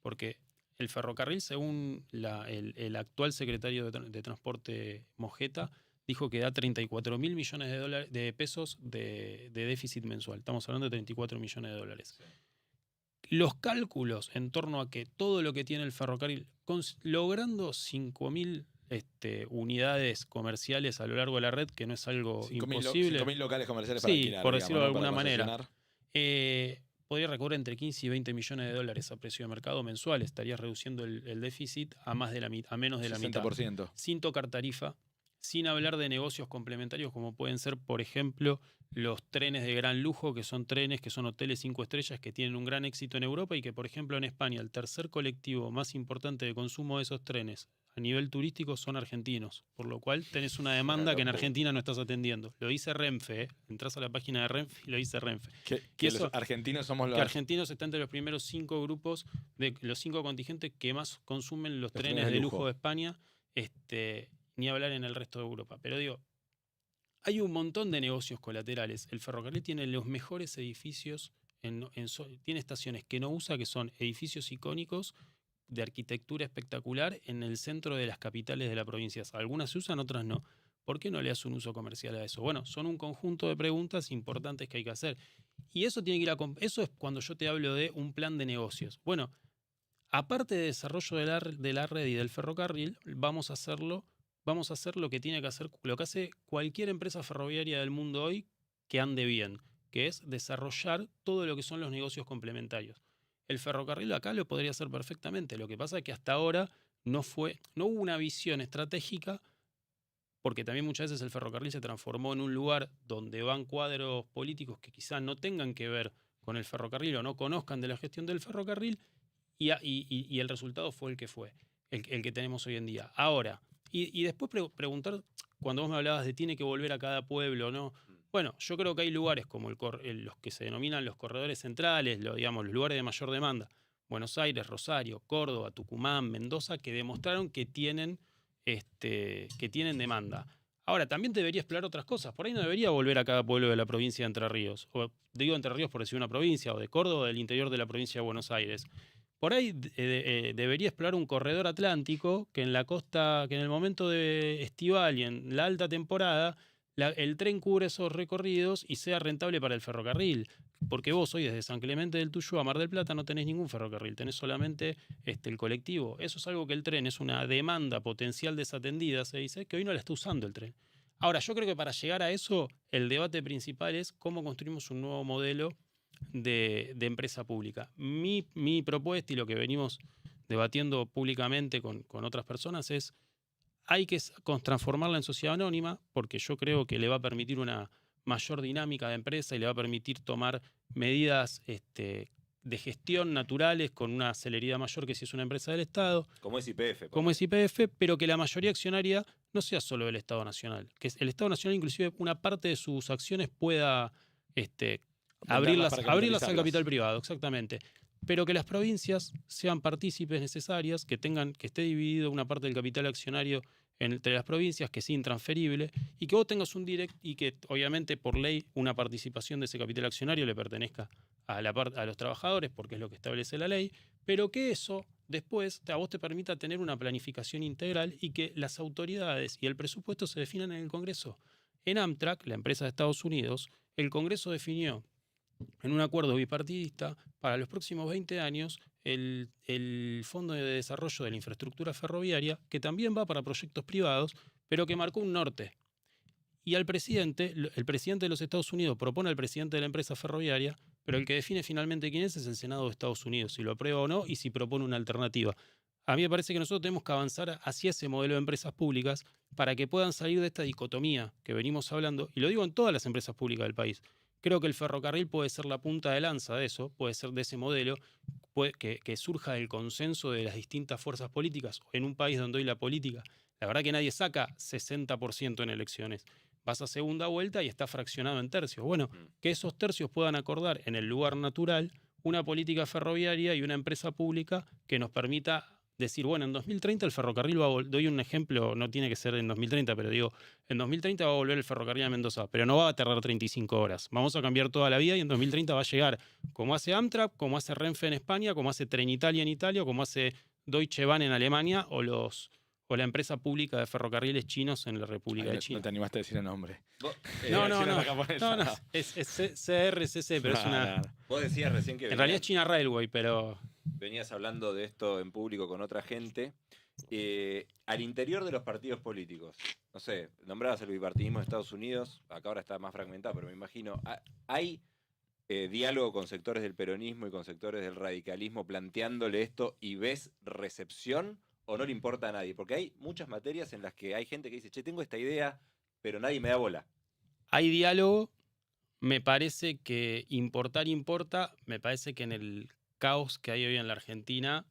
Porque el ferrocarril, según el actual secretario de Transporte Mojeta, dijo que da 34 mil millones de pesos de déficit mensual. Estamos hablando de 34 millones de dólares. Los cálculos en torno a que todo lo que tiene el ferrocarril, logrando 5.000 unidades comerciales a lo largo de la red, que no es algo imposible. 5.000 locales comerciales para alquilar, por digamos, decirlo de ¿no? Para alguna manera. concesionar. Podría recorrer entre 15 y 20 millones de dólares a precio de mercado mensual. Estarías reduciendo el déficit a menos de la mitad. 60%. Sin tocar tarifa, sin hablar de negocios complementarios como pueden ser, por ejemplo, los trenes de gran lujo, que son hoteles 5 estrellas que tienen un gran éxito en Europa y que, por ejemplo, en España, el tercer colectivo más importante de consumo de esos trenes a nivel turístico son argentinos, por lo cual tenés una demanda que en Argentina no estás atendiendo. Lo dice Renfe, Entrás a la página de Renfe y lo dice Renfe. Que los argentinos somos los... Que argentinos está entre los primeros 5 grupos, de los 5 contingentes que más consumen los trenes de lujo de España, ni hablar en el resto de Europa. Pero digo, hay un montón de negocios colaterales. El ferrocarril tiene los mejores edificios, tiene estaciones que no usa, que son edificios icónicos de arquitectura espectacular en el centro de las capitales de las provincias. Algunas se usan, otras no. ¿Por qué no le das un uso comercial a eso? Bueno, son un conjunto de preguntas importantes que hay que hacer. Y eso tiene que ir eso es cuando yo te hablo de un plan de negocios. Bueno, aparte de desarrollo de la red y del ferrocarril, vamos a hacer lo que tiene que hacer, lo que hace cualquier empresa ferroviaria del mundo hoy que ande bien, que es desarrollar todo lo que son los negocios complementarios. El ferrocarril acá lo podría hacer perfectamente. Lo que pasa es que hasta ahora no hubo una visión estratégica, porque también muchas veces el ferrocarril se transformó en un lugar donde van cuadros políticos que quizás no tengan que ver con el ferrocarril o no conozcan de la gestión del ferrocarril, y el resultado fue el que fue, el que tenemos hoy en día. Ahora, y después preguntar, cuando vos me hablabas de tiene que volver a cada pueblo, ¿no? Bueno, yo creo que hay lugares como los que se denominan los corredores centrales, digamos, los lugares de mayor demanda, Buenos Aires, Rosario, Córdoba, Tucumán, Mendoza, que demostraron que tienen demanda. Ahora, también debería explorar otras cosas. Por ahí no debería volver a cada pueblo de la provincia de Entre Ríos. O digo Entre Ríos por decir una provincia, o de Córdoba o del interior de la provincia de Buenos Aires. Por ahí debería explorar un corredor atlántico que en la costa, que en el momento estival y en la alta temporada, el tren cubre esos recorridos y sea rentable para el ferrocarril. Porque vos hoy desde San Clemente del Tuyú a Mar del Plata no tenés ningún ferrocarril, tenés solamente el colectivo. Eso es algo que el tren es una demanda potencial desatendida, se dice, que hoy no la está usando el tren. Ahora, yo creo que para llegar a eso, el debate principal es cómo construimos un nuevo modelo de empresa pública. Mi propuesta y lo que venimos debatiendo públicamente con otras personas es hay que transformarla en sociedad anónima, porque yo creo que le va a permitir una mayor dinámica de empresa y le va a permitir tomar medidas de gestión naturales con una celeridad mayor que si es una empresa del Estado. Como es YPF. Como es YPF, pero que la mayoría accionaria no sea solo del Estado Nacional. Que el Estado Nacional, inclusive, una parte de sus acciones pueda abrirlas al capital privado, exactamente. Pero que las provincias sean partícipes necesarias, que esté dividido una parte del capital accionario entre las provincias, que sea intransferible, y que vos tengas y que obviamente por ley una participación de ese capital accionario le pertenezca a los trabajadores, porque es lo que establece la ley, pero que eso después a vos te permita tener una planificación integral y que las autoridades y el presupuesto se definan en el Congreso. En Amtrak, la empresa de Estados Unidos, el Congreso definió en un acuerdo bipartidista para los próximos 20 años el Fondo de Desarrollo de la Infraestructura Ferroviaria, que también va para proyectos privados, pero que marcó un norte. Y el presidente de los Estados Unidos propone al presidente de la empresa ferroviaria, pero el que define finalmente quién es el Senado de Estados Unidos, si lo aprueba o no y si propone una alternativa. A mí me parece que nosotros tenemos que avanzar hacia ese modelo de empresas públicas para que puedan salir de esta dicotomía que venimos hablando, y lo digo en todas las empresas públicas del país. Creo que el ferrocarril puede ser la punta de lanza de eso, puede ser de ese modelo, que surja del consenso de las distintas fuerzas políticas. En un país donde hoy la política, la verdad que nadie saca 60% en elecciones. Vas a segunda vuelta y está fraccionado en tercios. Bueno, que esos tercios puedan acordar en el lugar natural una política ferroviaria y una empresa pública que nos permita decir, bueno, en 2030 el ferrocarril doy un ejemplo, no tiene que ser en 2030, pero digo, en 2030 va a volver el ferrocarril a Mendoza, pero no va a tardar 35 horas. Vamos a cambiar toda la vida y en 2030 va a llegar como hace Amtrak, como hace Renfe en España, como hace Trenitalia en Italia, como hace Deutsche Bahn en Alemania o la empresa pública de ferrocarriles chinos en la República de China. No te animaste a decir el nombre. No. Es CRCC, pero es una... Vos decías recién que... En realidad es China Railway, pero... Venías hablando de esto en público con otra gente. Al interior de los partidos políticos, no sé, nombrabas el bipartidismo de Estados Unidos, acá ahora está más fragmentado, pero me imagino, ¿hay diálogo con sectores del peronismo y con sectores del radicalismo planteándole esto y ves recepción o no le importa a nadie? Porque hay muchas materias en las que hay gente que dice, che, tengo esta idea, pero nadie me da bola. Hay diálogo, me parece que importa, me parece que en el caos que hay hoy en la Argentina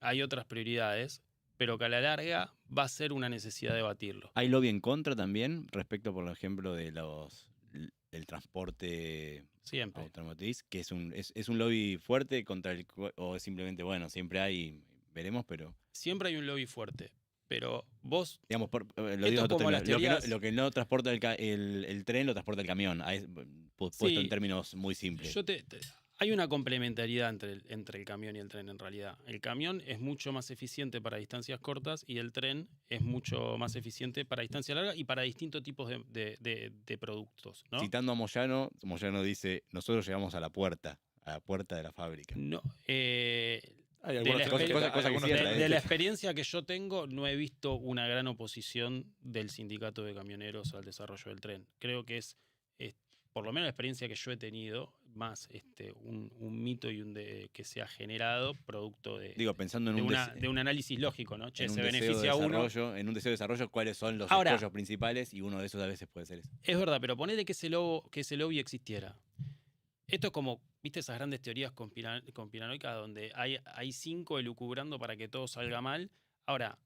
hay otras prioridades, pero que a la larga va a ser una necesidad debatirlo. ¿Hay lobby en contra también respecto, por ejemplo, del transporte siempre automotriz, que es un lobby fuerte contra o simplemente, bueno, siempre hay, veremos, pero... Siempre hay un lobby fuerte, pero vos... Digamos, lo que no transporta el tren lo transporta el camión, puesto en términos muy simples. Hay una complementariedad entre el camión y el tren en realidad. El camión es mucho más eficiente para distancias cortas y el tren es mucho más eficiente para distancia larga y para distintos tipos de productos, ¿no? Citando a Moyano dice, nosotros llegamos a la puerta de la fábrica. No, Hay algunas de la experiencia que yo tengo, no he visto una gran oposición del sindicato de camioneros al desarrollo del tren. Creo que por lo menos la experiencia que yo he tenido, más un mito y que se ha generado producto de, Digo, pensando en de un análisis lógico, ¿no? Che, en un se deseo beneficia a de uno. desarrollo, en un deseo de desarrollo, cuáles son los Ahora, escollos principales, y uno de esos a veces puede ser eso. Es verdad, pero ponele que ese lobby existiera. Esto es como, ¿viste esas grandes teorías conspiranoicas donde hay 5 elucubrando para que todo salga mal? Ahora,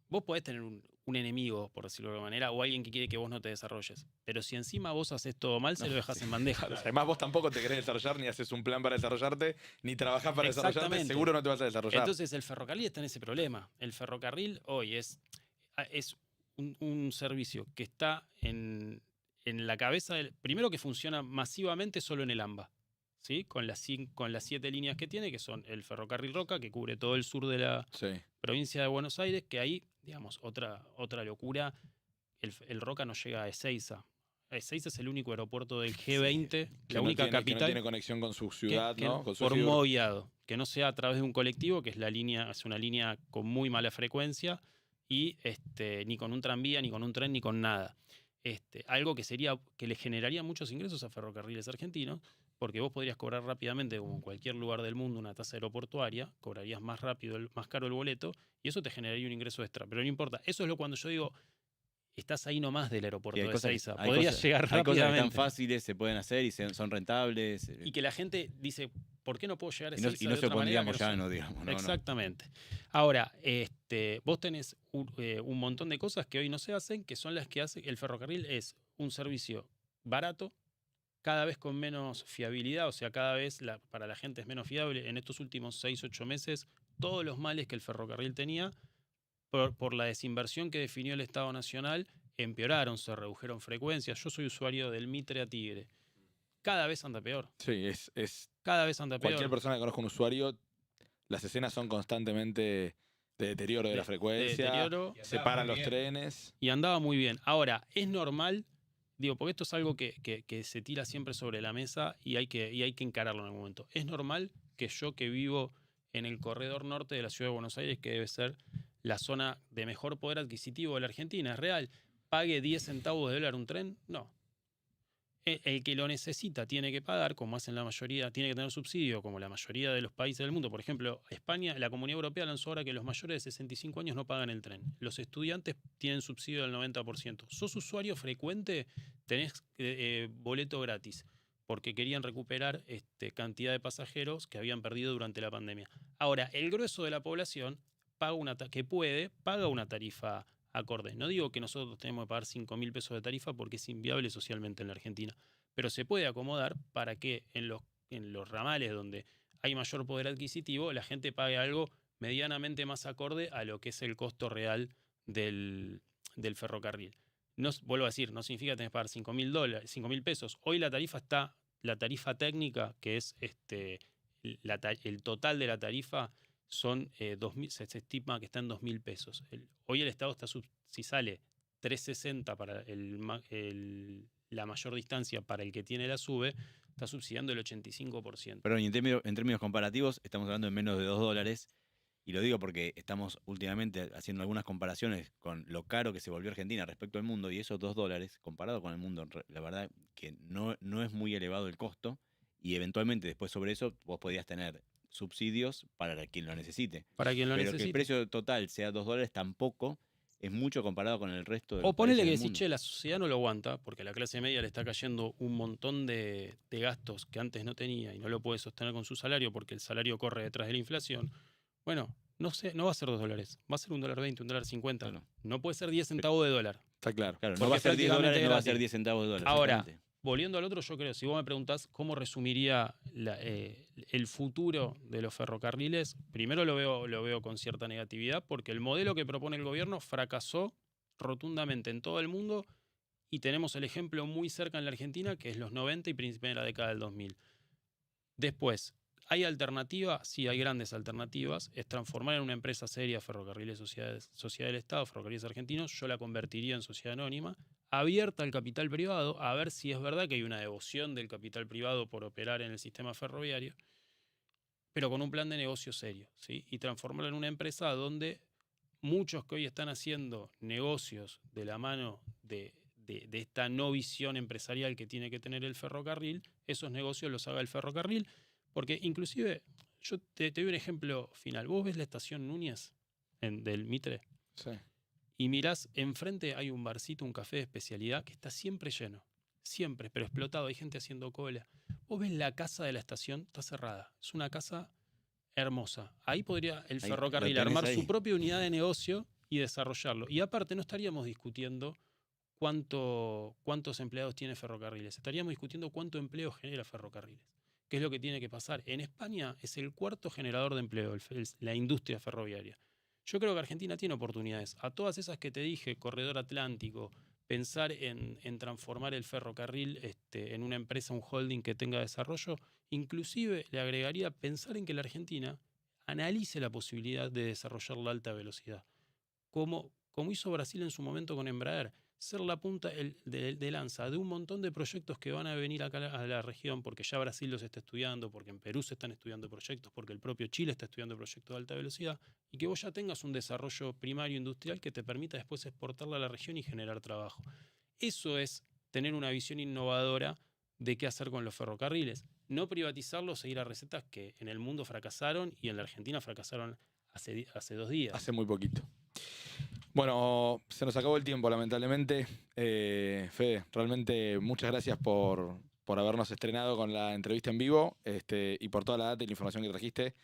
vos podés tener un enemigo, por decirlo de alguna manera, o alguien que quiere que vos no te desarrolles. Pero si encima vos haces todo mal, se lo dejas en bandeja. Además, vos tampoco te querés desarrollar, ni haces un plan para desarrollarte, ni trabajás para desarrollarte, Exactamente. seguro no te vas a desarrollar. Entonces, el ferrocarril está en ese problema. El ferrocarril hoy es un servicio que está en la cabeza primero, que funciona masivamente solo en el AMBA, ¿sí? Con las 7 líneas que tiene, que son el ferrocarril Roca, que cubre todo el sur de la provincia de Buenos Aires, que ahí, digamos, otra locura, el Roca no llega a Ezeiza. Ezeiza es el único aeropuerto del G20, la única capital que no tiene conexión con su ciudad, ¿no? Con su por ciudad. modo guiado, que no sea a través de un colectivo, que es una línea con muy mala frecuencia, y ni con un tranvía, ni con un tren, ni con nada. Algo que le generaría muchos ingresos a Ferrocarriles Argentinos, porque vos podrías cobrar rápidamente, como en cualquier lugar del mundo, una tasa aeroportuaria, cobrarías más rápido, más caro el boleto, y eso te generaría un ingreso extra. Pero no importa, eso es cuando yo digo, estás ahí nomás del aeropuerto de Ezeiza. Podrías llegar rápidamente. Hay cosas que están fáciles, se pueden hacer y son rentables. Y que la gente dice, ¿por qué no puedo llegar a Ezeiza? Y no se opondría a Moyano, digamos. Exactamente. Ahora, vos tenés un montón de cosas que hoy no se hacen, que son las que hace el ferrocarril. Es un servicio barato, cada vez con menos fiabilidad, o sea, cada vez para la gente es menos fiable. En estos últimos 6-8 meses, todos los males que el ferrocarril tenía, por la desinversión que definió el Estado Nacional, empeoraron, se redujeron frecuencias. Yo soy usuario del Mitre a Tigre. Cada vez anda peor. Sí, cada vez anda peor. Cualquier persona que conozca un usuario, las escenas son constantemente de deterioro de la frecuencia, se paran los trenes. Y andaba muy bien. Ahora, es normal, digo, porque esto es algo que se tira siempre sobre la mesa y hay que encararlo en algún momento. Es normal que yo, que vivo en el corredor norte de la ciudad de Buenos Aires, que debe ser la zona de mejor poder adquisitivo de la Argentina, ¿es real? ¿Pague 10 centavos de dólar un tren? No. El que lo necesita tiene que pagar, como hacen la mayoría, tiene que tener subsidio, como la mayoría de los países del mundo. Por ejemplo, España, la Comunidad Europea lanzó ahora que los mayores de 65 años no pagan el tren. Los estudiantes tienen subsidio del 90%. Sos usuario frecuente, tenés boleto gratis, porque querían recuperar cantidad de pasajeros que habían perdido durante la pandemia. Ahora, el grueso de la población paga una tarifa acorde. No digo que nosotros tenemos que pagar 5.000 pesos de tarifa porque es inviable socialmente en la Argentina, pero se puede acomodar para que en los ramales donde hay mayor poder adquisitivo la gente pague algo medianamente más acorde a lo que es el costo real del ferrocarril. No, vuelvo a decir, no significa que tenés que pagar $5.000 pesos. Hoy la tarifa técnica, que es el total de la tarifa, son 2.000, se estima que está en 2.000 pesos. Hoy el Estado si sale 3.60 para la mayor distancia para el que tiene la SUBE, está subsidiando el 85%. Pero en términos comparativos, estamos hablando de menos de $2. Y lo digo porque estamos últimamente haciendo algunas comparaciones con lo caro que se volvió Argentina respecto al mundo, y esos $2, comparado con el mundo, la verdad que no es muy elevado el costo, y eventualmente después sobre eso vos podías tener subsidios para quien lo necesite. Para quien lo necesite. Pero que el precio total sea $2 tampoco es mucho comparado con el resto de los países del mundo. O ponele que decís, che, la sociedad no lo aguanta, porque a la clase media le está cayendo un montón de gastos que antes no tenía y no lo puede sostener con su salario porque el salario corre detrás de la inflación. Bueno, no va a ser $2, va a ser $1.20, $1.50. Claro. No puede ser 10 centavos de dólar. Está claro. No va a ser $10, no va a ser 10 centavos de dólar. Ahora, volviendo al otro, yo creo, si vos me preguntás cómo resumiría el futuro de los ferrocarriles, primero lo veo con cierta negatividad, porque el modelo que propone el gobierno fracasó rotundamente en todo el mundo, y tenemos el ejemplo muy cerca en la Argentina, que es los 90 y principios de la década del 2000. Después, ¿hay alternativa? Sí, hay grandes alternativas. Es transformar en una empresa seria Ferrocarriles Sociedad del Estado, Ferrocarriles Argentinos. Yo la convertiría en sociedad anónima, abierta al capital privado, a ver si es verdad que hay una devoción del capital privado por operar en el sistema ferroviario, pero con un plan de negocio serio, ¿sí? Y transformarla en una empresa donde muchos que hoy están haciendo negocios de la mano de de esta no visión empresarial que tiene que tener el ferrocarril, esos negocios los haga el ferrocarril. Porque inclusive, yo te doy un ejemplo final. Vos ves la estación Núñez del Mitre Sí. y mirás, enfrente hay un barcito, un café de especialidad que está siempre lleno. Siempre, pero explotado. Hay gente haciendo cola. Vos ves la casa de la estación, está cerrada. Es una casa hermosa. Ahí podría el Ahí, ferrocarril lo tenés armar su ahí. propia unidad de negocio y desarrollarlo. Y aparte no estaríamos discutiendo cuántos empleados tiene ferrocarriles. Estaríamos discutiendo cuánto empleo genera ferrocarriles. ¿Qué es lo que tiene que pasar? En España es el cuarto generador de empleo, la industria ferroviaria. Yo creo que Argentina tiene oportunidades. A todas esas que te dije, Corredor Atlántico, pensar en transformar el ferrocarril en una empresa, un holding que tenga desarrollo, inclusive le agregaría pensar en que la Argentina analice la posibilidad de desarrollar la alta velocidad, como hizo Brasil en su momento con Embraer, ser la punta de lanza de un montón de proyectos que van a venir acá a la región, porque ya Brasil los está estudiando, porque en Perú se están estudiando proyectos, porque el propio Chile está estudiando proyectos de alta velocidad, y que vos ya tengas un desarrollo primario industrial que te permita después exportarla a la región y generar trabajo. Eso es tener una visión innovadora de qué hacer con los ferrocarriles. No privatizarlos e ir a recetas que en el mundo fracasaron y en la Argentina fracasaron hace 2 días. Hace muy poquito. Bueno, se nos acabó el tiempo, lamentablemente. Fede, realmente muchas gracias por habernos estrenado con la entrevista en vivo y por toda la data y la información que trajiste.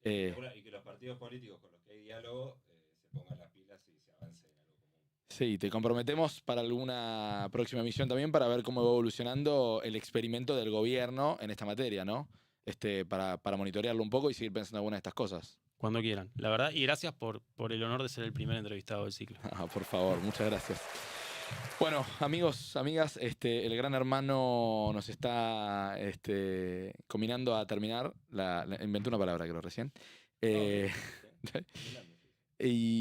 Y que los partidos políticos con los que hay diálogo se pongan las pilas y se avance en algo común. Sí, te comprometemos para alguna próxima misión también para ver cómo va evolucionando el experimento del gobierno en esta materia, ¿no? Para monitorearlo un poco y seguir pensando en algunas de estas cosas. Cuando quieran, la verdad, y gracias por el honor de ser el primer entrevistado del ciclo. Por favor, muchas gracias. Bueno, amigos, amigas, el gran hermano nos está combinando a terminar. Inventé una palabra, creo, recién. Y